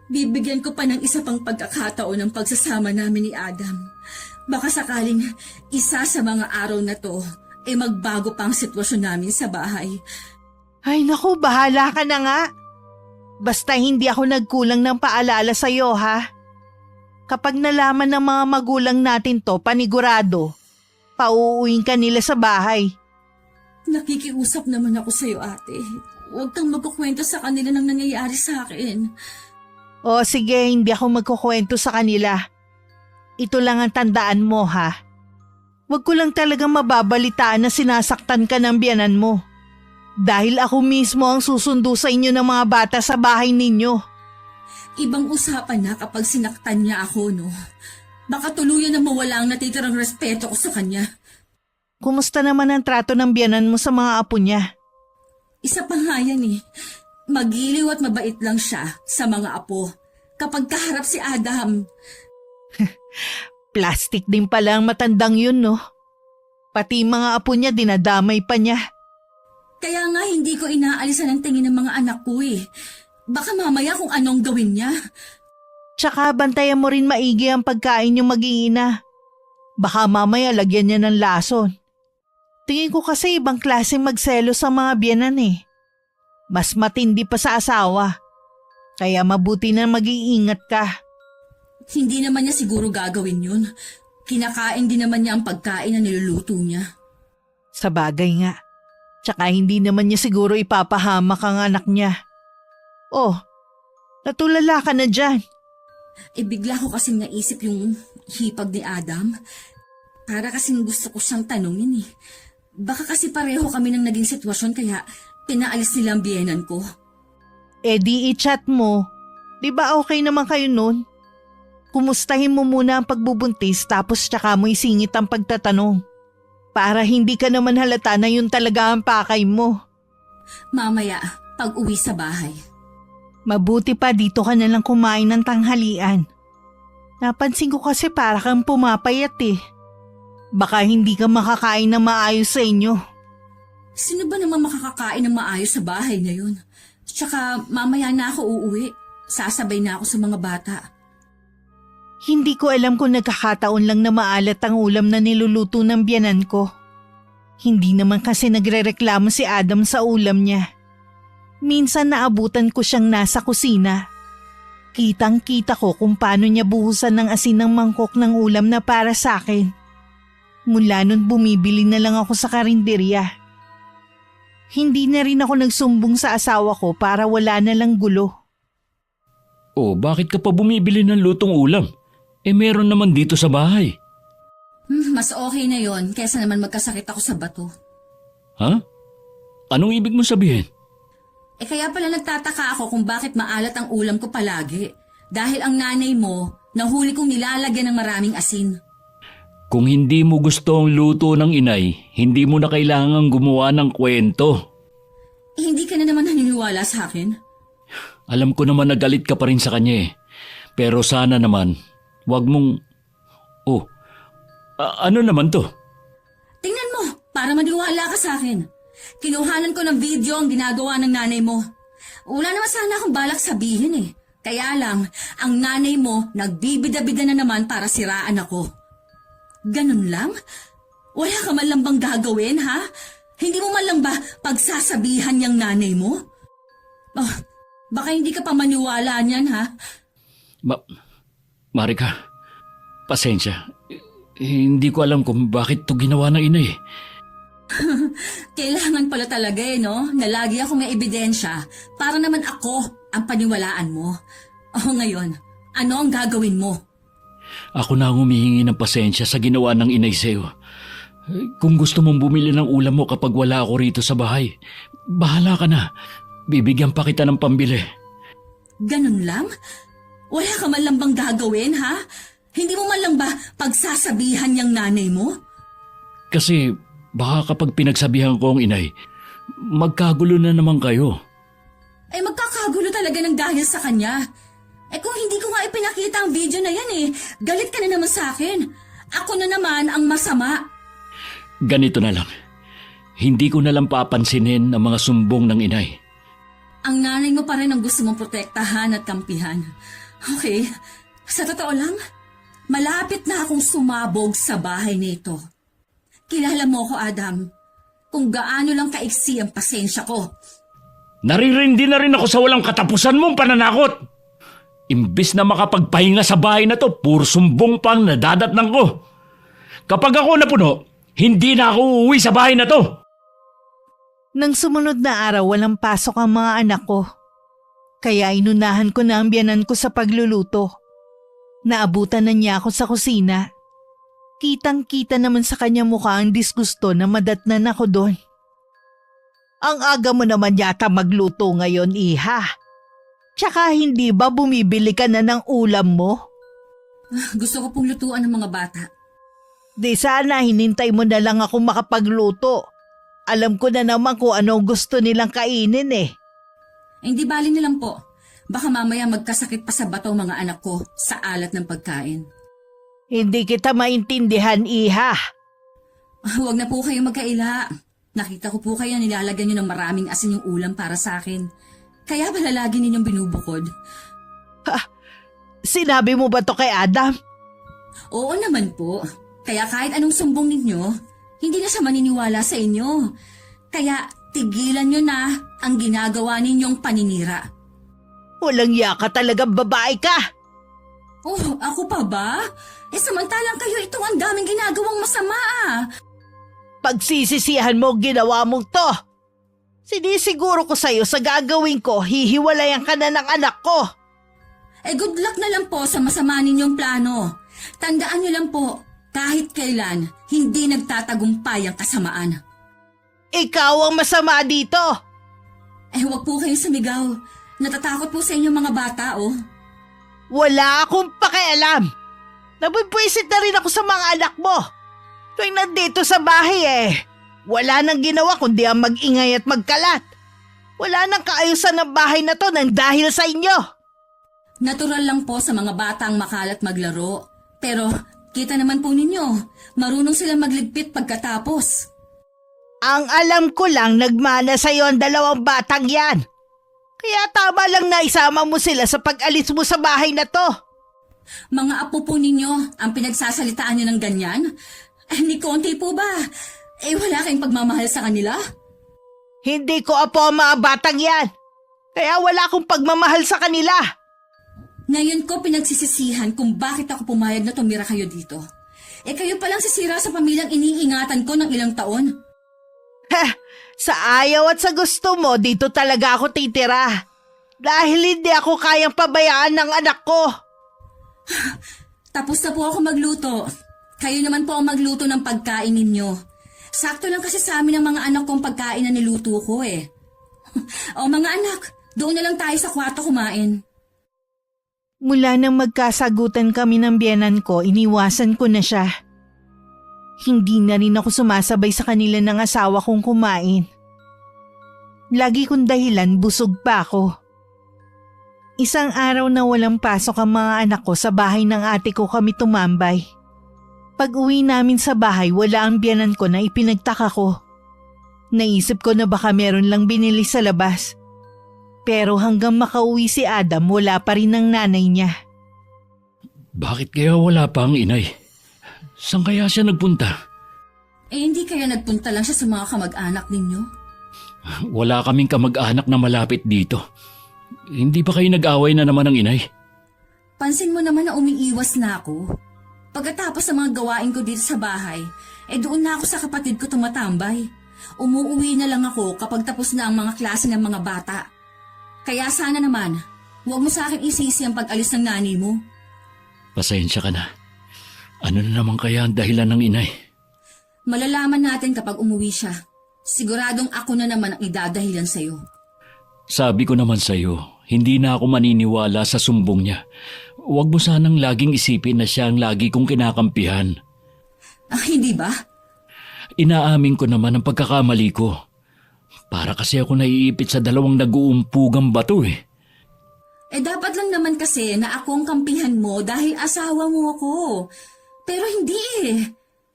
Bibigyan ko pa ng isa pang pagkakataon ng pagsasama namin ni Adam. Baka sakaling isa sa mga araw na to magbago pa ang sitwasyon namin sa bahay. Ay naku, bahala ka na nga. Basta hindi ako nagkulang ng paalala sa'yo, ha? Kapag nalaman ng mga magulang natin to, panigurado, pauuwing ka nila sa bahay. Nakikiusap naman ako sa'yo, ate. Huwag kang magkukwento sa kanila ng nangyayari sa akin. O sige, hindi ako magkukwento sa kanila. Ito lang ang tandaan mo ha. Huwag ko lang talagang mababalitaan na sinasaktan ka ng biyanan mo. Dahil ako mismo ang susundo sa inyo ng mga bata sa bahay ninyo. Ibang usapan na kapag sinaktan niya ako, no? Baka tuluyan na mawala ang natitirang respeto ko sa kanya. Kumusta naman ang trato ng biyanan mo sa mga apo niya? Isa pa nga yan eh. Magiliw at mabait lang siya sa mga apo. Kapag kaharap si Adam, Plastic din pala ang matandang yun, no? Pati mga apo niya dinadamay pa niya. kaya nga hindi ko inaalisan ang tingin ng mga anak ko eh. Baka mamaya kung anong gawin niya. Tsaka bantayan mo rin maigi ang pagkain yung mag-iina. Baka mamaya lagyan niya ng lason. Tingin ko kasi ibang klaseng magselo sa mga biyanan eh. Mas matindi pa sa asawa. Kaya mabuti na mag-iingat ka. Hindi naman niya siguro gagawin yun. Kinakain din naman niya ang pagkain na niluluto niya. Sa bagay nga. Tsaka hindi naman niya siguro ipapahamak ang anak niya. Oh, natulala ka na dyan. Bigla ko kasing naisip yung hipag ni Adam. Para kasing gusto ko siyang tanungin eh. Baka kasi pareho kami ng naging sitwasyon kaya pinaalis nila ang biyenan ko. Di i-chat mo. Di ba okay naman kayo nun? Kumustahin mo muna ang pagbubuntis tapos tsaka mo isingit ang pagtatanong. Para hindi ka naman halata na yun talaga ang pakay mo. Mamaya, pag uwi sa bahay. Mabuti pa dito ka na lang kumain ng tanghalian. Napansin ko kasi para kang pumapayat eh. Baka hindi ka makakain na maayos sa inyo. Sino ba naman makakakain ng maayos sa bahay na yun? Tsaka mamaya na ako uuwi. Sasabay na ako sa mga bata. Hindi ko alam kung nagkakataon lang na maalat ang ulam na niluluto ng biyanan ko. Hindi naman kasi nagrereklamo si Adam sa ulam niya. Minsan naabutan ko siyang nasa kusina. Kitang-kita ko kung paano niya buhusan ng asin ng mangkok ng ulam na para sa akin. Mula nun bumibili na lang ako sa karinderya. Hindi na rin ako nagsumbong sa asawa ko para wala na lang gulo. Oh, bakit ka pa bumibili ng lutong ulam? Meron naman dito sa bahay. Mas okay na yon kesa naman magkasakit ako sa bato. Ha? Anong ibig mong sabihin? Kaya pala nagtataka ako kung bakit maalat ang ulam ko palagi. Dahil ang nanay mo, nahuli kong nilalagyan ng maraming asin. Kung hindi mo gusto ang luto ng inay, hindi mo na kailangang gumawa ng kwento. Hindi ka na naman naniniwala sa akin? Alam ko naman na galit ka pa rin sa kanya eh. Pero sana naman, wag mong... Oh, ano naman to? Tingnan mo, para maniwala ka sa akin. Kinuhanan ko ng video ang ginagawa ng nanay mo. Wala naman sana akong balak sabihin eh. Kaya lang, ang nanay mo nagbibida-bida na naman para siraan ako. Ganun lang? Wala ka man lang bang gagawin, ha? Hindi mo man lang ba pagsasabihan niyang nanay mo? Oh, baka hindi ka pa maniwala niyan, ha? Marika, pasensya. Hindi ko alam kung bakit to ginawa ng inay. Kailangan pala talaga no? Na lagi ako may ebidensya para naman ako ang paniwalaan mo. O ngayon, ano ang gagawin mo? Ako na ang humihingi ng pasensya sa ginawa ng inay sa'yo. Kung gusto mong bumili ng ulam mo kapag wala ako rito sa bahay, bahala ka na. Bibigyan pa kita ng pambili. Ganun lang? Wala ka man lang bang gagawin, ha? Hindi mo man lang ba pagsasabihan niyang nanay mo? Kasi baka kapag pinagsabihan ko ang inay, magkagulo na naman kayo. Magkakagulo talaga ng dahil sa kanya. Kung hindi ko nga ipinakita ang video na yan galit ka na naman sa akin. Ako na naman ang masama. Ganito na lang. Hindi ko na lang papansinin ang mga sumbong ng inay. Ang nanay mo pa rin ang gusto mong protektahan at kampihan. Okay, sa totoo lang, malapit na akong sumabog sa bahay nito. Kilala mo ko, Adam, kung gaano lang kaiksi ang pasensya ko. Naririndi na rin ako sa walang katapusan mong pananakot. Imbis na makapagpahinga sa bahay na to, puro sumbong pang nadadatnang ko. Kapag ako napuno, hindi na ako uuwi sa bahay na to. Nang sumunod na araw, walang pasok ang mga anak ko. Kaya inunahan ko na ang biyanan ko sa pagluluto. Naabutan na niya ako sa kusina. Kitang-kita naman sa kanya mukha ang disgusto na madatnan ako doon. Ang aga mo naman yata magluto ngayon, iha. Tsaka hindi ba bumibili ka na ng ulam mo? Gusto ko pong lutuan ng mga bata. Di sana hinintay mo na lang ako makapagluto. Alam ko na naman kung anong gusto nilang kainin eh. Hindi bali na lang po. Baka mamaya magkasakit pa sa bato ang mga anak ko sa alat ng pagkain. Hindi kita maintindihan, iha. Huwag na po kayong magkaila. Nakita ko po kayo nilalagyan nyo ng maraming asin yung ulam para sa akin. Kaya pala lagi ninyong binubukod. Sinabi mo ba to kay Adam? Oo naman po. Kaya kahit anong sumbong ninyo, hindi na siya maniniwala sa inyo. Kaya tigilan nyo na ang ginagawa ninyong paninira. Walang yaka talagang babae ka. Oh, ako pa ba? Samantalang kayo itong ang daming ginagawang masama ah. Pagsisisihan mo ginawa mong to. Sinisiguro ko sa'yo sa gagawin ko, hihiwalayan ka na ng anak ko. Good luck na lang po sa masama ninyong plano. Tandaan niyo lang po, kahit kailan, hindi nagtatagumpay ang kasamaan. Ikaw ang masama dito. Huwag po kayo sumigaw. Natatakot po sa inyong mga bata, oh. Wala akong pakialam. Nabubwisit na rin ako sa mga anak mo. Tuwing nandito sa bahay wala nang ginawa kundi ang mag-ingay at magkalat. Wala nang kaayusan ng bahay na to nang dahil sa inyo. Natural lang po sa mga batang makalat maglaro. Pero kita naman po ninyo, marunong silang magligpit pagkatapos. Ang alam ko lang nagmana sa'yo ang dalawang batang yan. Kaya tama lang na isama mo sila sa pag-alis mo sa bahay na to. Mga apo po ninyo ang pinagsasalitaan nyo ng ganyan? Ni konti po ba? Wala kayong pagmamahal sa kanila? Hindi ko apo ang mga batang yan. Kaya wala akong pagmamahal sa kanila. Ngayon ko pinagsisisihan kung bakit ako pumayag na tumira kayo dito. Kayo palang sisira sa pamilyang iniingatan ko ng ilang taon. Sa ayaw at sa gusto mo, dito talaga ako titira. Dahil hindi ako kayang pabayaan ng anak ko. Tapos na po ako magluto. Kayo naman po ang magluto ng pagkain ninyo. Sakto lang kasi sa amin ang mga anak kong pagkain na niluto ko O mga anak, doon na lang tayo sa kwarto kumain. Mula nang magkasagutan kami ng biyenan ko, iniwasan ko na siya. Hindi na rin ako sumasabay sa kanila ng asawa kong kumain. Lagi kong dahilan, busog pa ako. Isang araw na walang pasok ang mga anak ko, sa bahay ng ate ko kami tumambay. Pag uwi namin sa bahay, wala ang biyenan ko na ipinagtaka ko. Naisip ko na baka meron lang binili sa labas. Pero hanggang makauwi si Adam, wala pa rin ang nanay niya. Bakit kaya wala pa ang inay? Saan kaya siya nagpunta? Hindi kaya nagpunta lang siya sa mga kamag-anak ninyo? Wala kaming kamag-anak na malapit dito. Hindi ba kayo nag-away na naman ng inay? Pansin mo naman na umiiwas na ako. Pagkatapos ng mga gawain ko dito sa bahay, doon na ako sa kapatid ko tumatambay. Umuuwi na lang ako kapag tapos na ang mga klase ng mga bata. Kaya sana naman, huwag mo sa akin isisi ang pag-alis ng nanay mo. Pasensya ka na. Ano na naman kaya ang dahilan ng inay? Malalaman natin kapag umuwi siya. Siguradong ako na naman ang idadahilan sa'yo. Sabi ko naman sa'yo, hindi na ako maniniwala sa sumbong niya. Huwag mo sanang laging isipin na siya ang lagi kong kinakampihan. Hindi ba? Inaamin ko naman ang pagkakamali ko. Para kasi ako naiipit sa dalawang nag-uumpugang bato . Dapat lang naman kasi na ako ang kampihan mo dahil asawa mo ako. Pero hindi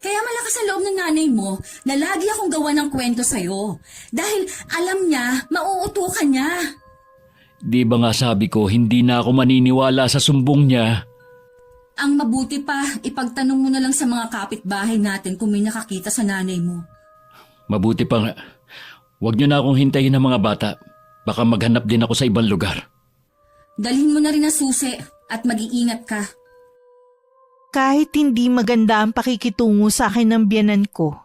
Kaya malakas ang loob ng nanay mo na lagi akong gawa ng kwento sa'yo. Dahil alam niya, mauutukan niya. Di ba nga sabi ko, hindi na ako maniniwala sa sumbong niya. Ang mabuti pa, ipagtanong mo na lang sa mga kapitbahay natin kung may nakakita sa nanay mo. Mabuti pa nga. Huwag niyo na akong hintayin ng mga bata. Baka maghanap din ako sa ibang lugar. Dalhin mo na rin ang susi at mag-iingat ka. Kahit hindi maganda ang pakikitungo sa akin ng biyanan ko,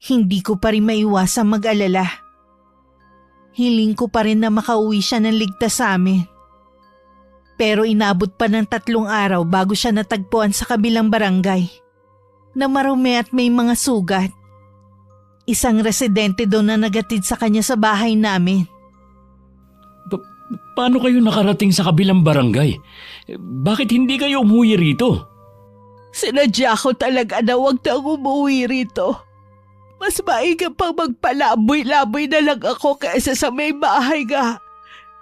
hindi ko pa rin maiwasang mag-alala. Hiling ko pa rin na makauwi siya ng ligtas sa amin. Pero inabot pa ng 3 araw bago siya natagpuan sa kabilang barangay na marumi at may mga sugat. Isang residente doon na nagatid sa kanya sa bahay namin. Paano kayo nakarating sa kabilang barangay? Bakit hindi kayo umuwi rito? Sinadya ko talaga na huwag na umuwi rito. Mas maiga pang magpalaboy-laboy na lang ako kaysa sa may bahay nga.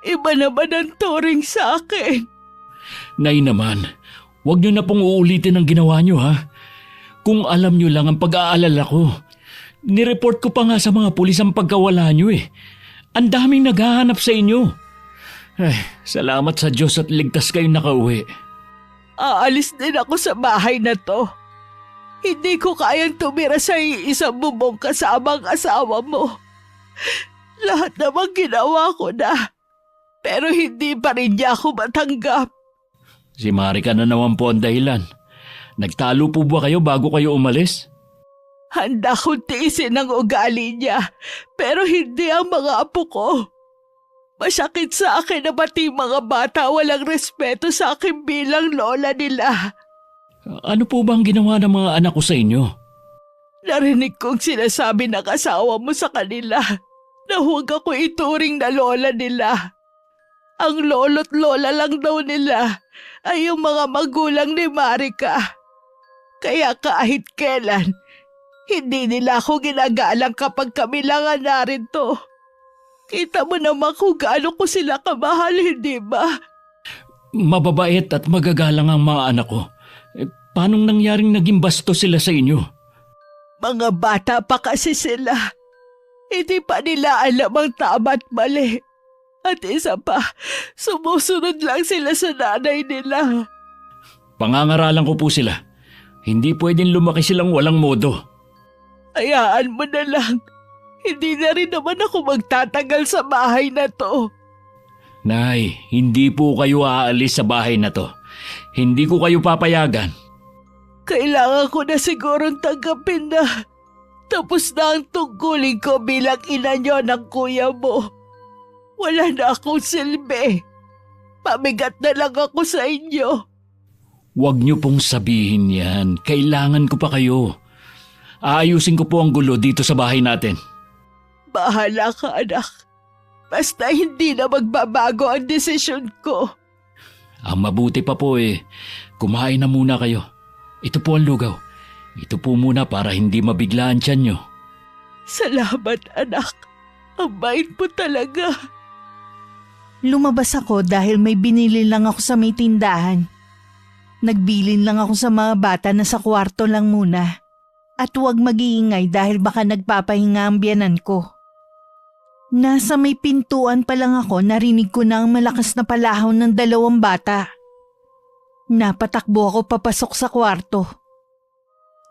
Iba naman ang turing sa akin. Nay naman, huwag niyo na pong uulitin ang ginawa niyo ha. Kung alam niyo lang ang pag-aalala ko. Nireport ko pa nga sa mga pulis ang pagkawala niyo eh. Ang daming naghahanap sa inyo. Ay, salamat sa Diyos at ligtas kayong nakauwi. Aalis din ako sa bahay na to. Hindi ko kayang tumira sa isang bubong kasama ang asawa mo. Lahat naman ginawa ko na. Pero hindi pa rin niya ako matanggap. Si Marika na naman po ang dahilan. Nagtalo po ba kayo bago kayo umalis? Handa kong tiisin ang ugali niya, pero hindi ang mga apo ko. Masakit sa akin na pati mga bata walang respeto sa akin bilang lola nila. Ano po bang ginawa ng mga anak ko sa inyo? Narinig kong sinasabi ng asawa mo sa kanila na huwag ako ituring na lola nila. Ang lolo't lola lang daw nila ay yung mga magulang ni Marika. Kaya kahit kailan, hindi nila ako ginagalang kapag kami lang ang narito. Kita mo naman kung gaano ko sila kamahal, hindi ba? Mababait at magagalang ang mga anak ko. Paanong nangyaring naging basto sila sa inyo? Mga bata pa kasi sila. Hindi pa nila alam ang tama at mali. At isa pa, sumusunod lang sila sa nanay nila. Pangangaralan ko po sila. Hindi pwedeng lumaki silang walang modo. Hayaan mo na lang. Hindi na rin naman ako magtatagal sa bahay na to. Nay, hindi po kayo aalis sa bahay na to. Hindi ko kayo papayagan. Kailangan ko na sigurong tanggapin na tapos na ang tungkulin ko bilang ina niyo ng kuya mo. Wala na akong silbi. Pamigat na lang ako sa inyo. Huwag niyo pong sabihin yan. Kailangan ko pa kayo. Aayusin ko po ang gulo dito sa bahay natin. Bahala ka, anak. Basta hindi na magbabago ang desisyon ko. Ang mabuti pa po kumain na muna kayo. Ito po ang lugaw. Ito po muna para hindi mabigla ang tiyan nyo. Salamat, anak. Ang bait mo talaga. Lumabas ako dahil may binili lang ako sa may tindahan. Nagbilin lang ako sa mga bata na sa kwarto lang muna. At huwag mag-iingay dahil baka nagpapahinga ang biyanan ko. Nasa may pintuan pa lang ako, narinig ko na ang malakas na palahaw ng 2 bata. Napatakbo ako papasok sa kwarto.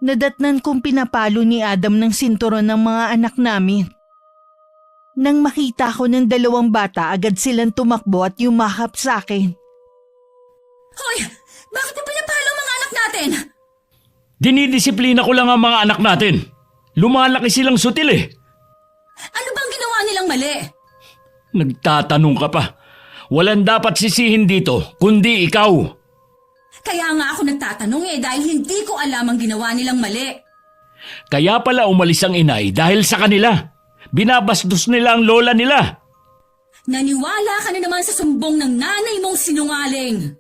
Nadatnan kong pinapalo ni Adam ng sinturon ng mga anak namin. Nang makita ko ng 2 bata, agad silang tumakbo at yumakap sa akin. Hoy! Bakit mo pinapalo ang mga anak natin? Dinidisiplina ko lang ang mga anak natin. Lumalaki silang sutil Ano bang ginawa nilang mali? Nagtatanong ka pa. Walang dapat sisihin dito, kundi ikaw. Kaya nga ako nagtatanong dahil hindi ko alam ang ginawa nilang mali. Kaya pala umalis ang inay dahil sa kanila. Binabastos nila ang lola nila. Naniwala ka na naman sa sumbong ng nanay mong sinungaling.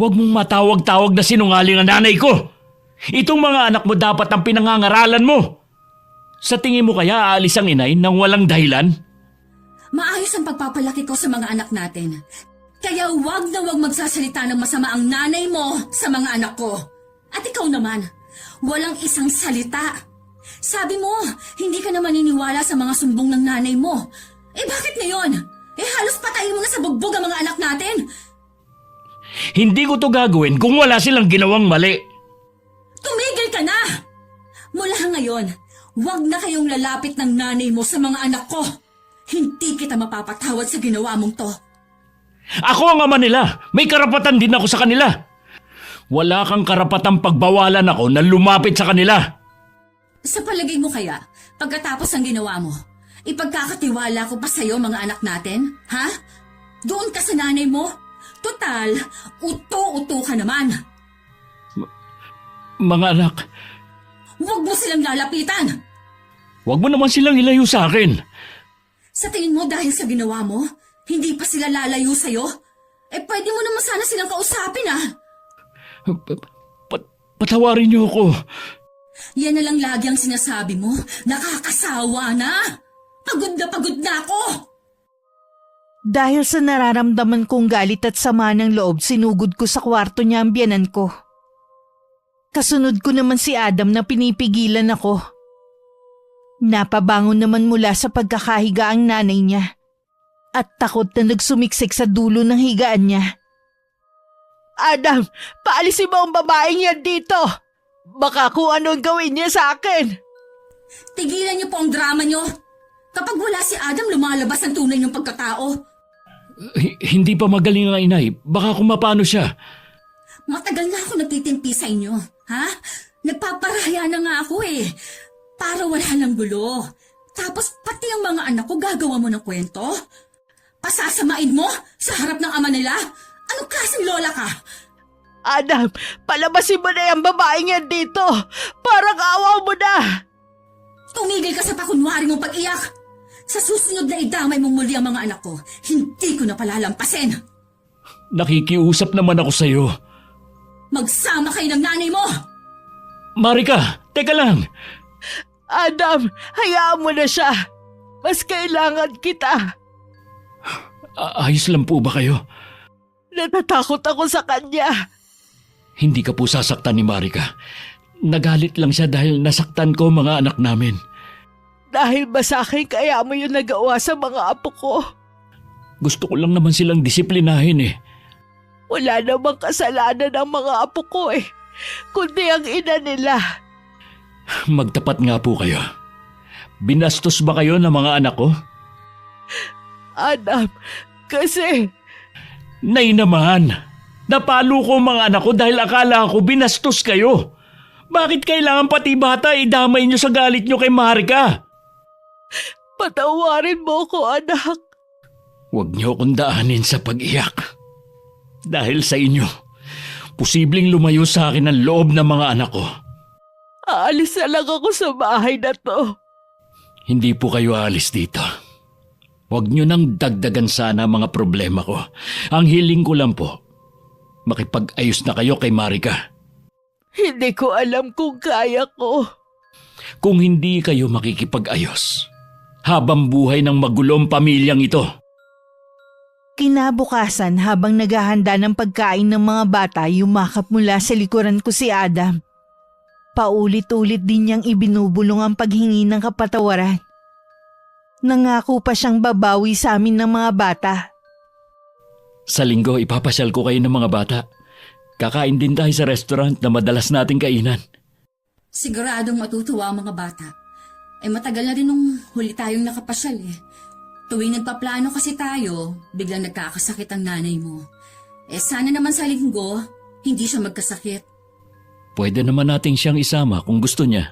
Huwag mong matawag-tawag na sinungaling ang nanay ko. Itong mga anak mo dapat ang pinangangaralan mo. Sa tingin mo kaya aalis ang inay nang walang dahilan? Maayos ang pagpapalaki ko sa mga anak natin. Kaya wag na wag magsasalita ng masama ang nanay mo sa mga anak ko. At ikaw naman, walang isang salita. Sabi mo, hindi ka na maniniwala sa mga sumbong ng nanay mo. Bakit ngayon? Halos patayin mo na sa bugbog ang mga anak natin. Hindi ko to gagawin kung wala silang ginawang mali. Tumigil ka na! Mula ngayon, wag na kayong lalapit ng nanay mo sa mga anak ko. Hindi kita mapapatawad sa ginawa mong to. Ako ang ama nila. May karapatan din ako sa kanila. Wala kang karapatang pagbawalan ako na lumapit sa kanila. Sa palagay mo kaya, pagkatapos ng ginawa mo, ipagkakatiwala ko pa sa'yo mga anak natin? Ha? Doon ka sa nanay mo? Total, uto-uto ka naman. Mga anak, Huwag mo silang lalapitan. huwag mo naman silang ilayo sa akin. Sa tingin mo dahil sa ginawa mo, hindi pa sila lalayo sa'yo? Pwede mo naman sana silang kausapin Patawarin niyo ako. Yan na lang lagi ang sinasabi mo. Nakakasawa na. Pagod na ako. Dahil sa nararamdaman kong galit at sama ng loob, sinugod ko sa kwarto niya ang biyanan ko. Kasunod ko naman si Adam na pinipigilan ako. Napabangon naman mula sa pagkakahiga ang nanay niya at takot na nagsumiksik sa dulo ng higaan niya. Adam, paalisin mo ang babaeng yan dito! Baka kung ano ang gawin niya sa akin! Tigilan niyo po ang drama niyo. Kapag wala si Adam, lumalabas ang tunay niyong pagkatao. Hindi pa magaling ang inay. Baka kung mapano siya. Matagal na ako nagtitimpi sa inyo, ha? Nagpaparaya na nga ako para wala ng gulo. Tapos pati ang mga anak ko gagawa mo ng kwento? Pasasamain mo sa harap ng ama nila? Anong klaseng lola ka? Adam, palabasin mo na yung babaeng yan dito! Parang awa mo na! Tumigil ka sa pakunwari mong pag-iyak. Sa susunod na idamay mong muli ang mga anak ko, hindi ko na palalampasin. Nakikiusap naman ako sa'yo. Magsama kayo ng nanay mo! Marika, teka lang. Adam, hayaan mo na siya. Mas kailangan kita. Ayos lang po ba kayo? Natatakot ako sa kanya. Hindi ka po sasaktan ni Marika. Nagalit lang siya dahil nasaktan ko mga anak namin. Dahil ba sa akin kaya mo yung nagawa sa mga apo ko? Gusto ko lang naman silang disiplinahin. Wala namang kasalanan ng mga apo ko kundi ang ina nila. Magtapat nga po kayo. Binastos ba kayo ng mga anak ko? Adam, kasi... Nay naman, napalo ko ang mga anak ko dahil akala ko binastos kayo. Bakit kailangan pati bata idamay niyo sa galit niyo kay Marika? Patawarin mo ko, anak. Huwag niyo akong daanin sa pag-iyak. Dahil sa inyo, posibleng lumayo sa akin ang loob ng mga anak ko. Aalis na lang ako sa bahay na to. Hindi po kayo aalis dito. Huwag niyo nang dagdagan sana mga problema ko. Ang hiling ko lang po, makipag-ayos na kayo kay Marika. Hindi ko alam kung kaya ko. Kung hindi kayo makikipag-ayos, habang buhay ng magulong pamilyang ito. Kinabukasan habang naghahanda ng pagkain ng mga bata, yumakap mula sa likuran ko si Adam. Paulit-ulit din niyang ibinubulong ang paghingi ng kapatawaran. Nangako pa siyang babawi sa amin ng mga bata. Sa linggo, ipapasyal ko kayo ng mga bata. Kakain din tayo sa restaurant na madalas nating kainan. Siguradong matutuwa ang mga bata. Matagal na rin nung huli tayong nakapasyal Tuwing nagpaplano kasi tayo, biglang nagkakasakit ang nanay mo. Sana naman sa linggo, hindi siya magkasakit. Pwede naman nating siyang isama kung gusto niya.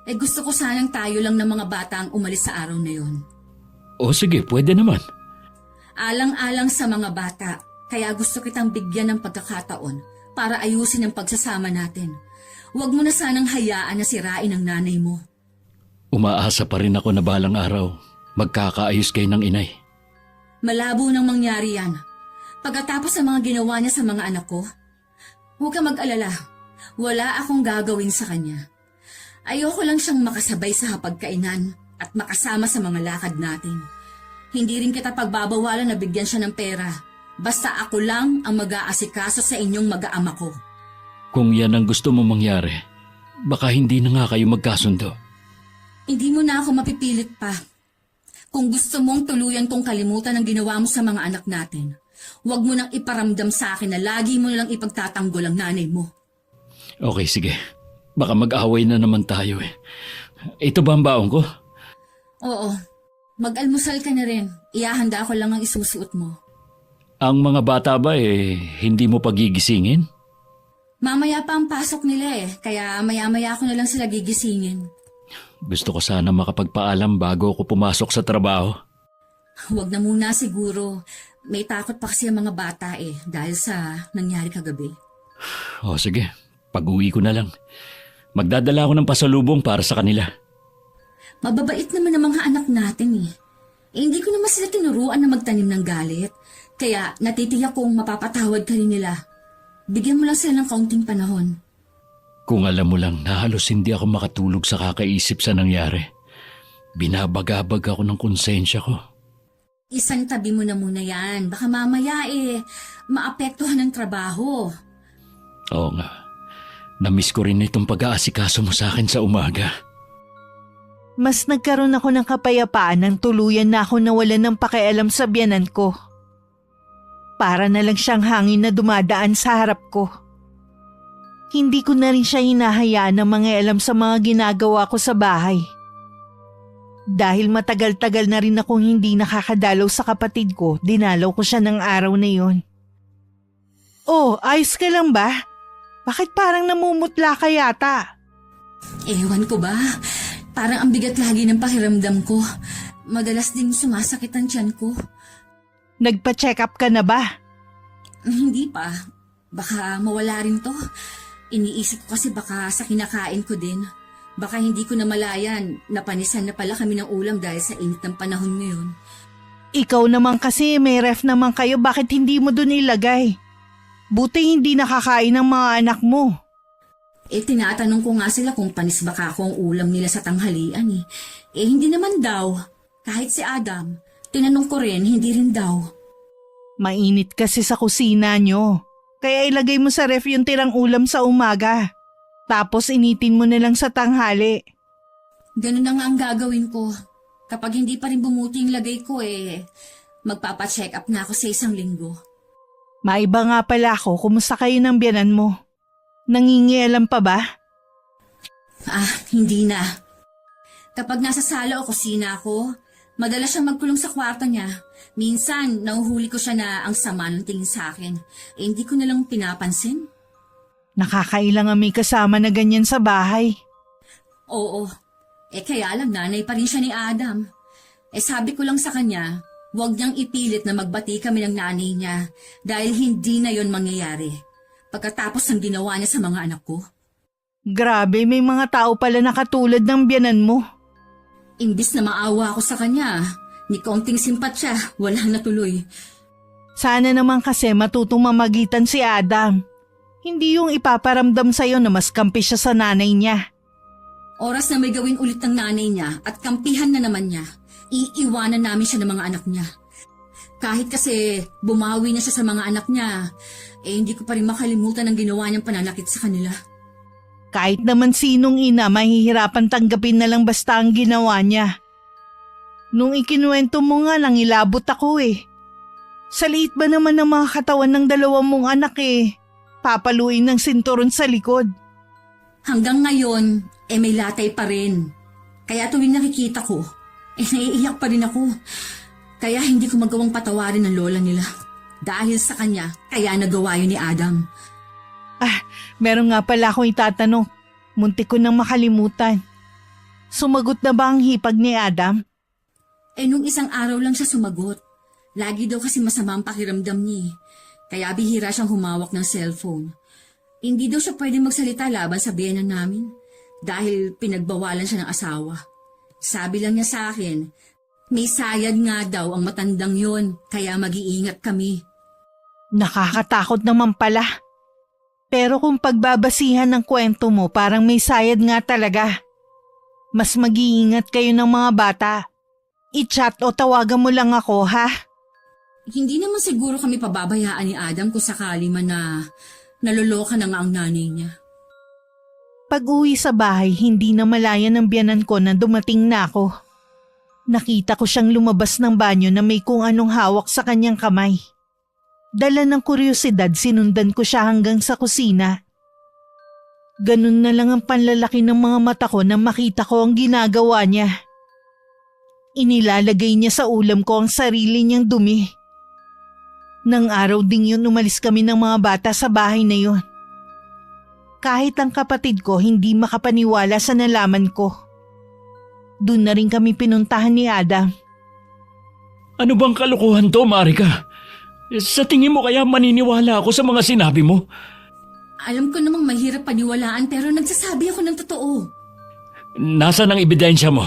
Gusto ko sanang tayo lang ng mga bata ang umalis sa araw na yon. O sige, pwede naman. Alang-alang sa mga bata, kaya gusto kitang bigyan ng pagkakataon para ayusin ang pagsasama natin. Huwag mo na sanang hayaan na sirain ang nanay mo. Umaasa pa rin ako na balang araw, magkakaayos kayo ng inay. Malabo nang mangyari yan. Pagkatapos sa mga ginawa niya sa mga anak ko, huwag ka mag-alala. Wala akong gagawin sa kanya. Ayoko lang siyang makasabay sa hapagkainan at makasama sa mga lakad natin. Hindi rin kita pagbabawalan na bigyan siya ng pera. Basta ako lang ang mag-aasikaso sa inyong mag-aama ko. Kung yan ang gusto mo mangyari, baka hindi na nga kayo magkasundo. Hindi mo na ako mapipilit pa. Kung gusto mong tuluyan kong kalimutan ang ginawa mo sa mga anak natin, huwag mo nang iparamdam sa akin na lagi mo nalang ipagtatanggol ang nanay mo. Okay, sige. Baka mag-away na naman tayo Ito ba ang baon ko? Oo. Mag-almusal ka na rin. Iahanda ko lang ang isusuot mo. Ang mga bata ba hindi mo pagigisingin? Mamaya pa ang pasok nila kaya maya-maya ako na lang sila gigisingin. Gusto ko sana makapagpaalam bago ako pumasok sa trabaho. Huwag na muna siguro. May takot pa kasi ang mga bata dahil sa nangyari kagabi. O sige, pag-uwi ko na lang. Magdadala ako ng pasalubong para sa kanila. Mababait naman ang mga anak natin hindi ko naman sila tinuruan na magtanim ng galit. Kaya natitiyak kong mapapatawad ka rin nila. Bigyan mo lang sila ng kaunting panahon. Kung alam mo lang na halos hindi ako makatulog sa kakaisip sa nangyari. Binabagabag ako ng konsensya ko. Isang tabi mo na muna yan. Baka mamaya maapektuhan ng trabaho. Oo nga. Namiss ko rin itong pag-aasikaso mo sa akin sa umaga. Mas nagkaroon ako ng kapayapaan nang tuluyan na ako nawalan ng pakialam sa biyanan ko. Para na lang siyang hangin na dumadaan sa harap ko. Hindi ko na rin siya hinahayaan na mangialam sa mga ginagawa ko sa bahay. Dahil matagal-tagal na rin akong hindi nakakadalaw sa kapatid ko, dinalaw ko siya ng araw na yon. Oh, ayos ka lang ba? Bakit parang namumutla ka yata? Ewan ko ba? Parang ang bigat lagi ng pakiramdam ko. Madalas ding sumasakit ang tiyan ko. Nagpa-check up ka na ba? Hindi pa. Baka mawala rin to. Iniisip ko kasi baka sa kinakain ko din. Baka hindi ko namalayan. Napanisan na pala kami ng ulam dahil sa init ng panahon ngayon. Ikaw naman kasi may ref naman kayo, bakit hindi mo dun ilagay? Buti hindi nakakain ng mga anak mo. Tinatanong ko nga sila kung panis baka ako ang ulam nila sa tanghalian hindi naman daw. Kahit si Adam, tinanong ko rin, hindi rin daw. Mainit kasi sa kusina nyo. Kaya ilagay mo sa ref yung tirang ulam sa umaga. Tapos initin mo na lang sa tanghali. Ganun na nga ang gagawin ko. Kapag hindi pa rin bumuti yung lagay ko magpapacheck up na ako sa 1 linggo. Maiba nga pala ako, kumusta kayo ng biyanan mo? Nangingialam pa ba? Hindi na. Kapag nasa sala o kusina ako, madalas siyang magkulong sa kwarto niya. Minsan, nahuhuli ko siya na ang sama ng tingin sa akin. Hindi ko na lang pinapansin. Nakakailang ang may kasama na ganyan sa bahay. Oo. Kaya lang nanay pa rin siya ni Adam. Sabi ko lang sa kanya, huwag niyang ipilit na magbati kami ng nanay niya dahil hindi na yon mangyayari. Pagkatapos ng ginawa niya sa mga anak ko. Grabe, may mga tao pala na katulad ng biyanan mo. Imbis na maawa ako sa kanya, ni kaunting simpatsya, wala na tuloy. Sana naman kasi matutong mamagitan si Adam. Hindi yung ipaparamdam sa'yo na mas kampi siya sa nanay niya. Oras na may gawin ulit ng nanay niya at kampihan na naman niya, iiwanan namin siya ng mga anak niya. Kahit kasi bumawi na siya sa mga anak niya, hindi ko pa rin makalimutan ang ginawa niyang pananakit sa kanila. Kahit naman sinong ina, mahihirapan tanggapin na lang basta ang ginawa niya. Nung ikinuwento mo nga, nangilabot ako Sa liit ba naman ng mga katawan ng 2 mong anak papaluin ng sinturon sa likod. Hanggang ngayon, may latay pa rin. Kaya tuwing nakikita ko, naiiyak pa rin ako. Kaya hindi ko magawang patawarin ng lola nila. Dahil sa kanya, kaya nagawa yun ni Adam. Meron nga pala akong itatanong. Muntik ko nang makalimutan. Sumagot na ba ang hipag ni Adam? Nung isang araw lang siya sumagot. Lagi daw kasi masama ang pakiramdam niya. Kaya bihira siyang humawak ng cellphone. Hindi daw siya pwedeng magsalita laban sa biyenan namin. Dahil pinagbawalan siya ng asawa. Sabi lang niya sa akin, may sayad nga daw ang matandang yon, kaya mag-iingat kami. Nakakatakot naman pala. Pero kung pagbabasihan ng kwento mo, parang may sayad nga talaga. Mas mag-iingat kayo ng mga bata. I-chat o tawagan mo lang ako, ha? Hindi naman siguro kami pababayaan ni Adam kung sakali man na naloloka na nga ang nanay niya. Pag-uwi sa bahay, hindi na malayan ng biyanan ko na dumating na ako. Nakita ko siyang lumabas ng banyo na may kung anong hawak sa kanyang kamay. Dala ng kuryosidad, sinundan ko siya hanggang sa kusina. Ganun na lang ang panlalaki ng mga mata ko nang makita ko ang ginagawa niya. Inilalagay niya sa ulam ko ang sarili niyang dumi. Nang araw ding yun umalis kami ng mga bata sa bahay na yun. Kahit ang kapatid ko hindi makapaniwala sa nalaman ko. Doon na rin kami pinuntahan ni Adam. Ano bang kalokohan to, Marika? Sa tingin mo kaya maniniwala ako sa mga sinabi mo? Alam ko namang mahirap paniwalaan pero nagsasabi ako ng totoo. Nasaan ang ebidensya mo?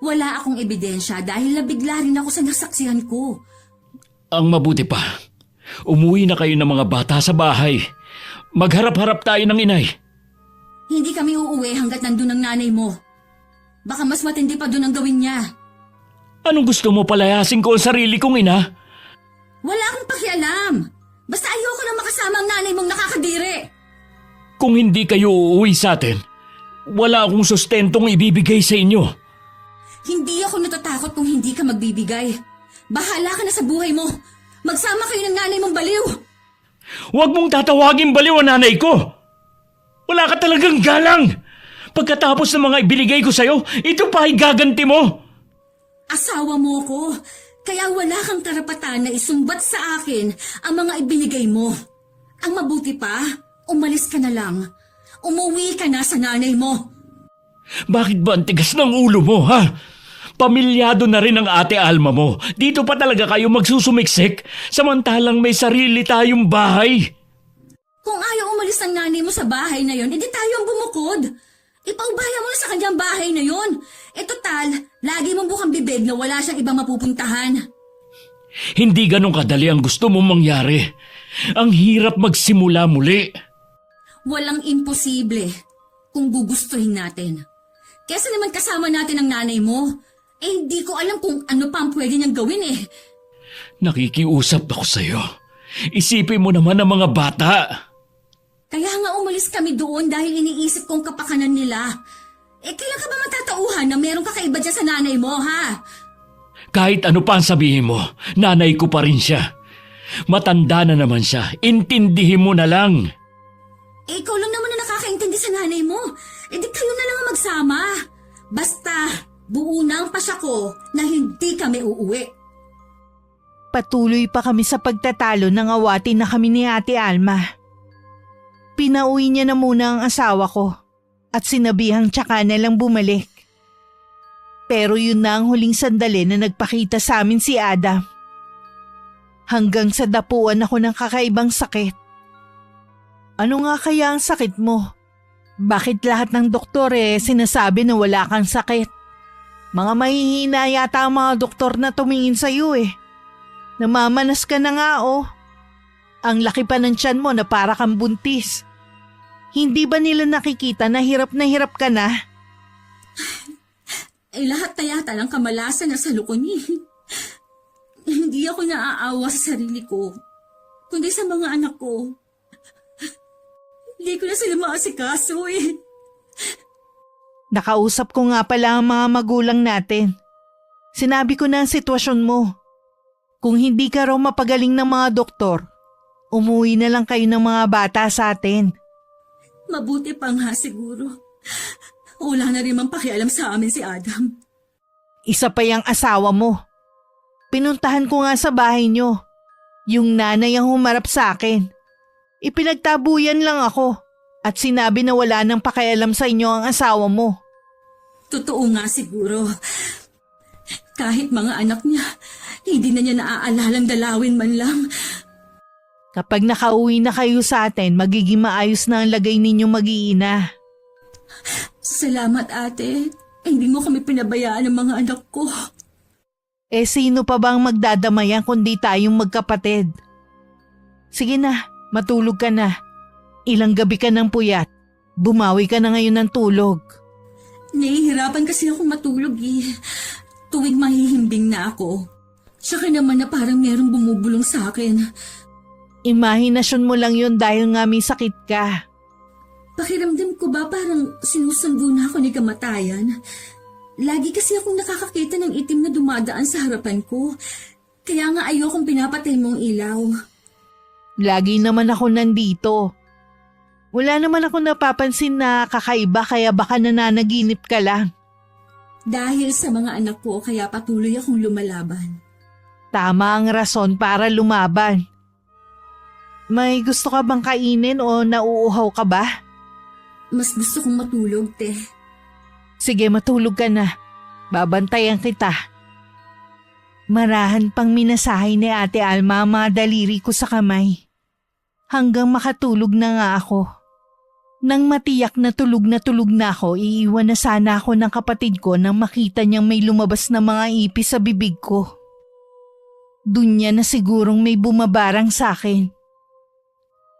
Wala akong ebidensya dahil nabigla rin ako sa nasaksihan ko. Ang mabuti pa, umuwi na kayo ng mga bata sa bahay. Magharap-harap tayo ng inay. Hindi kami uuwi hanggat nandun ang nanay mo. Baka mas matindi pa doon ang gawin niya. Anong gusto mo, palayasin ko ang sarili kong ina? Wala akong pakialam. Basta ayoko na makasama ang nanay mong nakakadiri. Kung hindi kayo uuwi sa atin, wala akong sustentong ibibigay sa inyo. Hindi ako natatakot kung hindi ka magbibigay. Bahala ka na sa buhay mo. Magsama kayo ng nanay mong baliw. Huwag mong tatawagin baliw ang nanay ko. Wala ka talagang galang. Pagkatapos ng mga ibinigay ko sa'yo, ito pa ay gaganti mo. Asawa mo ko. Kaya wala kang karapatan na isumbat sa akin ang mga ibinigay mo. Ang mabuti pa, umalis ka na lang. Umuwi ka na sa nanay mo. Bakit ba ang tigas ng ulo mo, ha? Pamilyado na rin ang ate Alma mo. Dito pa talaga kayo magsusumiksik, samantalang may sarili tayong bahay. Kung ayaw umalis ang nanay mo sa bahay na yon, edi tayo ang bumukod. Ipaubaya mo na sa kanyang bahay na yon. E total, lagi mong bukang bibig na wala siyang ibang mapupuntahan. Hindi ganun kadali ang gusto mong mangyari. Ang hirap magsimula muli. Walang imposible kung gugustuhin natin. Kesa naman kasama natin ang nanay mo, hindi ko alam kung ano pa ang pwede niyang gawin eh. Nakikiusap ako sa'yo. Isipin mo naman ang mga bata. Kaya nga umalis kami doon dahil iniisip kong kapakanan nila. Kailan ka ba matatauhan na merong kakaiba dyan sa nanay mo, ha? Kahit ano pa ang sabihin mo, nanay ko pa rin siya. Matanda na naman siya. Intindihin mo na lang. Ikaw lang naman na nakakaintindi sa nanay mo. Di kayo na lang ang magsama. Basta, buo na ang pasya ko na hindi kami uuwi. Patuloy pa kami sa pagtatalo ng awatin na kami ni Ate Alma. Pinauwi niya na muna ang asawa ko at sinabihang tsaka na lang bumalik. Pero yun na ang huling sandali na nagpakita sa amin si Adam. Hanggang sa dapuan ako ng kakaibang sakit. Ano nga kaya ang sakit mo? Bakit lahat ng doktor sinasabi na wala kang sakit? Mga mahihina yata ang mga doktor na tumingin sa iyo Namamanas ka na nga Ang laki pa ng tiyan mo na para kang buntis. Hindi ba nila nakikita na hirap ka na? Lahat na yata ng kamalasan na sa lukon niya. Hindi ako naaawa sa sarili ko, kundi sa mga anak ko. Hindi ko na sila maasikaso Nakausap ko nga pala ang mga magulang natin. Sinabi ko na ang sitwasyon mo. Kung hindi ka raw mapagaling ng mga doktor, umuwi na lang kayo ng mga bata sa atin. Mabuti pa nga siguro. Wala na rin mang pakialam sa amin si Adam. Isa pa yung asawa mo. Pinuntahan ko nga sa bahay nyo. Yung nanay ang humarap sa akin. Ipinagtabuyan lang ako at sinabi na wala nang pakialam sa inyo ang asawa mo. Totoo nga siguro. Kahit mga anak niya, hindi na niya naaalalang dalawin man lang. Kapag nakauwi na kayo sa atin, magiging maayos na ang lagay ninyong mag-iina. Salamat ate. Hindi mo kami pinabayaan ng mga anak ko. Sino pa bang magdadamayan kundi tayong magkapatid? Sige na, matulog ka na. Ilang gabi ka ng puyat. Bumawi ka na ngayon ng tulog. Nahihirapan kasi akong matulog Tuwing mahihimbing na ako. Tsaka naman na parang merong bumubulong sa akin. Imahinasyon mo lang yun dahil nga may sakit ka. Pakiramdam ko ba parang sinusundo na ako ni kamatayan? Lagi kasi akong nakakakita ng itim na dumadaan sa harapan ko. Kaya nga ayokong pinapatay mong ilaw. Lagi naman ako nandito. Wala naman ako napapansin na kakaiba kaya baka nananaginip ka lang. Dahil sa mga anak ko kaya patuloy akong lumalaban. Tama ang rason para lumaban. May gusto ka bang kainin o nauuhaw ka ba? Mas gusto kong matulog, te. Sige, matulog ka na. Babantayan kita. Marahan pang minasahay ni Ate Alma ang mga daliri ko sa kamay. Hanggang makatulog na nga ako. Nang matiyak na tulog na ako, iiwan na sana ako ng kapatid ko nang makita niyang may lumabas na mga ipis sa bibig ko. Dun niya na sigurong may bumabarang sa akin.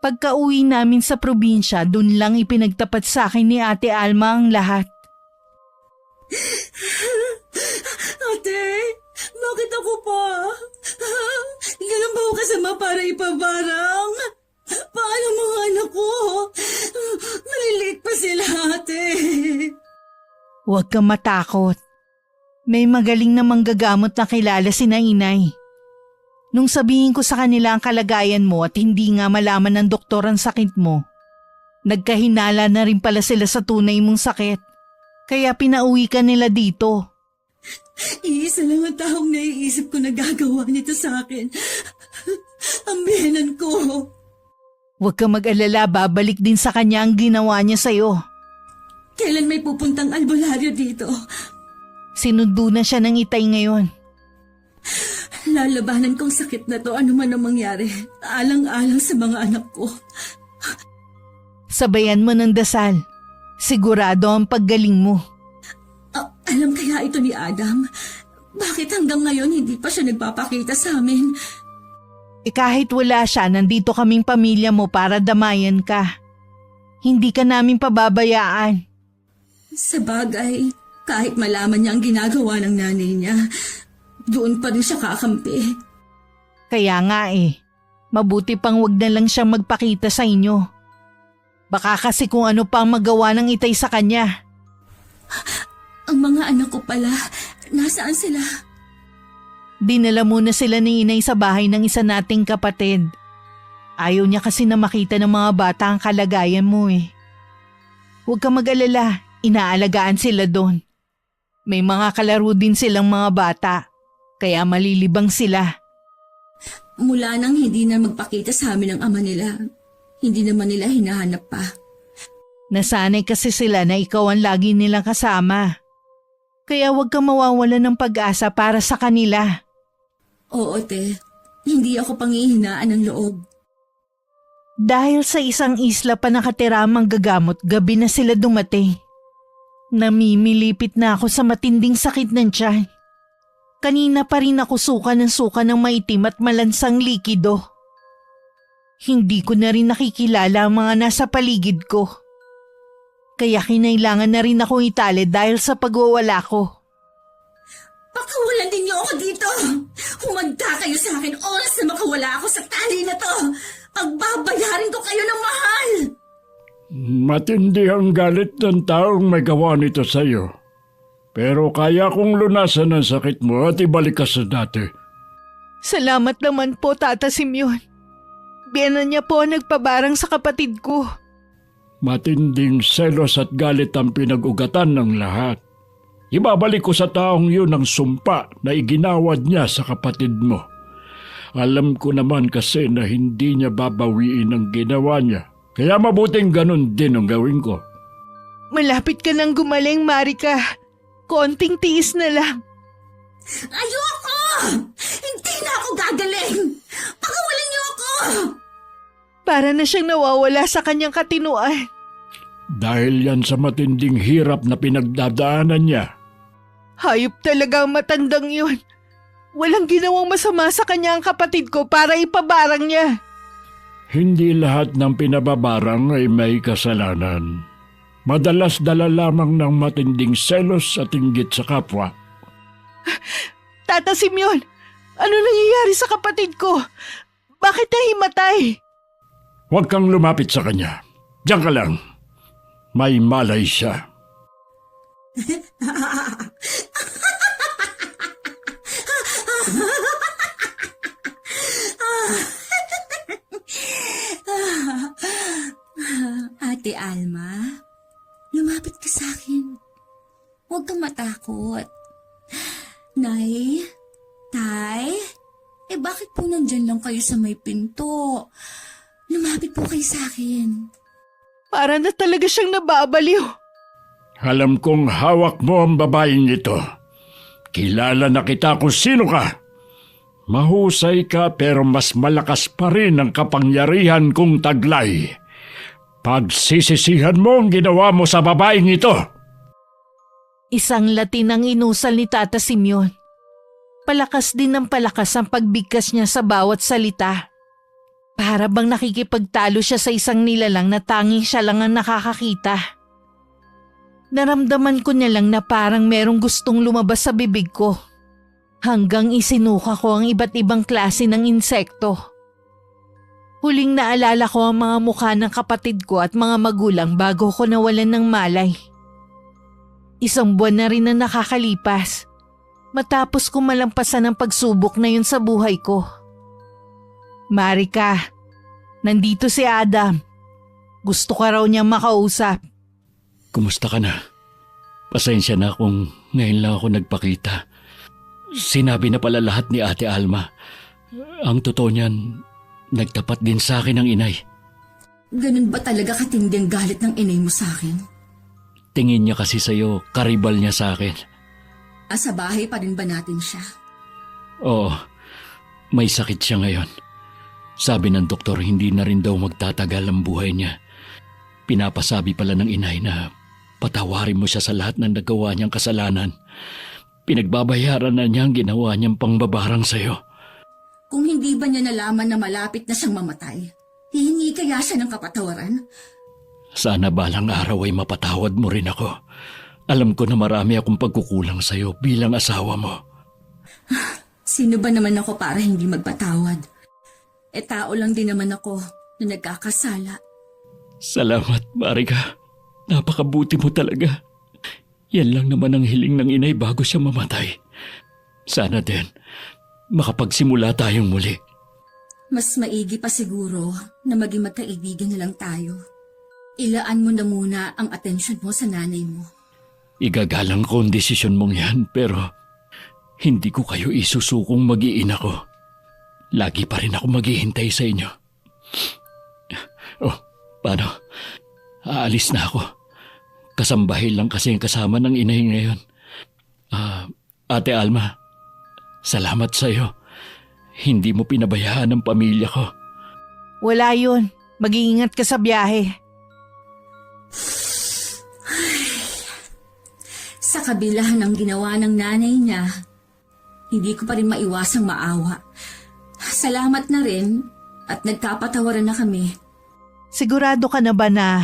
Pagka-uwi namin sa probinsya, dun lang ipinagtapat sa akin ni Ate Alma ang lahat. Ate, bakit ako pa? Ganun ba ako kasama para ipabarang? Paano mga anak ko? Maliliit pa sila, ate. Huwag kang matakot. May magaling na manggagamot na kilala sina inay. Nung sabihin ko sa kanila ang kalagayan mo at hindi nga malaman ng doktor ang sakit mo, nagkahinala na rin pala sila sa tunay mong sakit. Kaya pinauwi ka nila dito. Iisa lang ang taong naiisip ko na gagawa nito sa akin. Ang biyanan ko. Huwag kang mag-alala, babalik din sa kanya ang ginawa niya sa'yo. Kailan may pupuntang albularyo dito? Sinundo na siya ng itay ngayon. Lalabanan kong sakit na to, ano man ang mangyari. Alang-alang sa mga anak ko. Sabayan mo ng dasal. Sigurado ang paggaling mo. Alam kaya ito ni Adam? Bakit hanggang ngayon hindi pa siya nagpapakita sa amin? Kahit wala siya, nandito kaming pamilya mo para damayan ka. Hindi ka namin pababayaan. Sa bagay, kahit malaman niya ang ginagawa ng nanay niya, doon pa rin siya kakampi. Kaya nga mabuti pang wag na lang siyang magpakita sa inyo. Baka kasi kung ano pang magawa ng itay sa kanya. Ang mga anak ko pala, nasaan sila? Dinala muna sila ni inay sa bahay ng isa nating kapatid. Ayaw niya kasi na makita ng mga bata ang kalagayan mo Huwag kang mag-alala, inaalagaan sila doon. May mga kalaro din silang mga bata, kaya malilibang sila. Mula nang hindi na magpakita sa amin ang ama nila, hindi naman nila hinahanap pa. Nasanay kasi sila na ikaw ang lagi nilang kasama. Kaya huwag kang mawawala ng pag-asa para sa kanila. Oo, te. Hindi ako panghihinaan ng loob. Dahil sa isang isla pa nakatira ang manggagamot, gabi na sila dumating. Namimilipit na ako sa matinding sakit ng tiyan. Kanina pa rin ako suka ng maitim at malansang likido. Hindi ko na rin nakikilala ang mga nasa paligid ko. Kaya kinailangan na rin akong itali dahil sa pagwawala ko. Pakawalan din niyo ako dito! Humanda kayo sa akin oras na makawala ako sa tali na to! Pagbabayarin ko kayo ng mahal! Matindi ang galit ng taong may gawa nito sa'yo. Pero kaya kong lunasan ang sakit mo at ibalik ka sa dati. Salamat naman po, Tata Simeon. Biyanan niya po ang nagpabarang sa kapatid ko. Matinding selos at galit ang pinag-ugatan ng lahat. Ibabalik ko sa taong yun ang sumpa na iginawad niya sa kapatid mo. Alam ko naman kasi na hindi niya babawiin ang ginawa niya. Kaya mabuting ganun din ang gawin ko. Malapit ka nang gumaling, Marika. Konting tiis na lang. Ayoko! Hindi na ako gagaling! Pakawalan niyo ako! Para na siyang nawawala sa kanyang katinuan. Dahil yan sa matinding hirap na pinagdadaanan niya. Hayop talaga ang matandang yun. Walang ginawang masama sa kanya ang kapatid ko para ipabarang niya. Hindi lahat ng pinababarang ay may kasalanan. Madalas dala lamang ng matinding selos at inggit sa kapwa. Tata Simeon, ano nangyayari sa kapatid ko? Bakit niya himatay? Huwag kang lumapit sa kanya. Diyan ka lang. May malay siya. Ate Alma, lumapit ka sa akin. Huwag kang matakot. Nay, Tay, bakit po nandyan lang kayo sa may pinto? Lumapit po kayo sa akin. Para na talaga siyang nababaliw. Alam kong hawak mo ang babaeng ito. Kilala na kita kung sino ka. Mahusay ka pero mas malakas pa rin ang kapangyarihan kong taglay. Pagsisisihan mo ang ginawa mo sa babaeng ito. Isang Latin ang inusal ni Tata Simeon. Palakas din ng palakas ang pagbigkas niya sa bawat salita. Para bang nakikipagtalo siya sa isang nilalang na tanging siya lang ang nakakakita. Naramdaman ko niya lang na parang merong gustong lumabas sa bibig ko. Hanggang isinuka ko ang iba't ibang klase ng insekto. Huling naalala ko ang mga mukha ng kapatid ko at mga magulang bago ko nawalan ng malay. Isang buwan na rin ang nakakalipas. Matapos ko malampasan ang pagsubok na yun sa buhay ko. Marika, nandito si Adam. Gusto ka raw niyang makausap. Kumusta ka na? Pasensya na kung ngayon lang ako nagpakita. Sinabi na pala lahat ni Ate Alma. Ang totoo niyan, nagtapat din sa akin ang inay. Ganun ba talaga katindi ang galit ng inay mo sa akin? Tingin niya kasi sa'yo, karibal niya sa akin. Sa bahay pa rin ba natin siya? Oo, may sakit siya ngayon. Sabi ng doktor hindi na rin daw magtatagal ang buhay niya. Pinapasabi pala ng inay na patawarin mo siya sa lahat ng nagawa niyang kasalanan. Pinagbabayaran na niya ang ginawa niyang pangbabarang sa'yo. Kung hindi ba niya nalaman na malapit na siyang mamatay, hihingi kaya siya ng kapatawaran? Sana balang araw ay mapatawad mo rin ako. Alam ko na marami akong pagkukulang sa'yo bilang asawa mo. Sino ba naman ako para hindi magpatawad? Tao lang din naman ako na nagkakasala. Salamat, Marika. Napakabuti mo talaga. Yan lang naman ang hiling ng inay bago siya mamatay. Sana din, makapagsimula tayong muli. Mas maigi pa siguro na maging magkaibigan na lang tayo. Ilaan mo na muna ang atensyon mo sa nanay mo. Igagalang ko ang desisyon mong yan pero hindi ko kayo isusukong mag-iina ko. Lagi pa rin ako maghihintay sa inyo. Oh, paano? Aalis na ako. Kasambahay lang kasi ang kasama ng inay ngayon. Ate Alma, salamat sa iyo. Hindi mo pinabayaan ang pamilya ko. Wala yun. Mag-iingat ka sa biyahe. Sa kabila ng ginawa ng nanay niya, hindi ko pa rin maiwasang maawa. Salamat na rin at nagkapatawaran na kami. Sigurado ka na ba na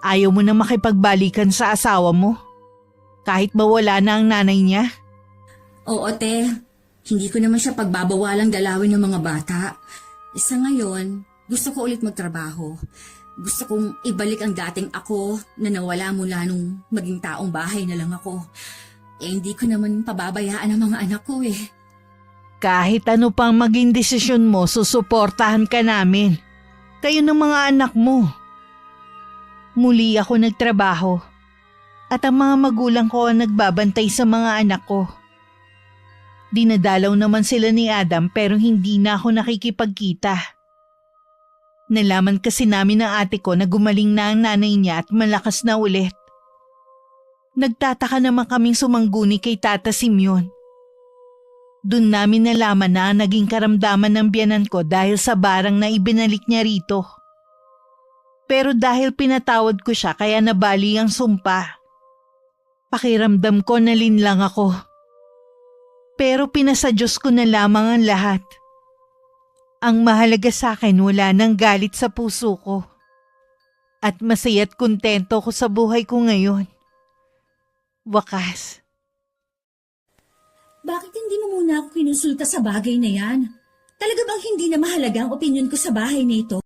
ayaw mo na makipagbalikan sa asawa mo? Kahit ba wala na ang nanay niya? Oo, te. Hindi ko naman siya pagbabawalang dalawin ng mga bata. Isa ngayon, gusto ko ulit magtrabaho. Gusto kong ibalik ang dating ako na nawala mula nung maging taong bahay na lang ako. Hindi ko naman pababayaan ang mga anak ko eh. Kahit ano pang maging desisyon mo, susuportahan ka namin. Kayo ng mga anak mo. Muli ako nagtrabaho. At ang mga magulang ko ang nagbabantay sa mga anak ko. Dinadalaw naman sila ni Adam pero hindi na ako nakikipagkita. Nalaman kasi namin ng ate ko na gumaling na ang nanay niya at malakas na ulit. Nagtataka naman kaming sumangguni kay Tata Simeon. Doon namin nalaman na naging karamdaman ng biyanan ko dahil sa barang na ibinalik niya rito. Pero dahil pinatawad ko siya kaya nabali ang sumpa. Pakiramdam ko na linlang ako. Pero pinasa Diyos ko na lamang ang lahat. Ang mahalaga sa akin wala nang galit sa puso ko. At masaya't kontento ko sa buhay ko ngayon. Wakas. Bakit hindi mo muna ako kinonsulta sa bagay na yan? Talaga bang hindi na mahalaga ang opinyon ko sa bahay na ito?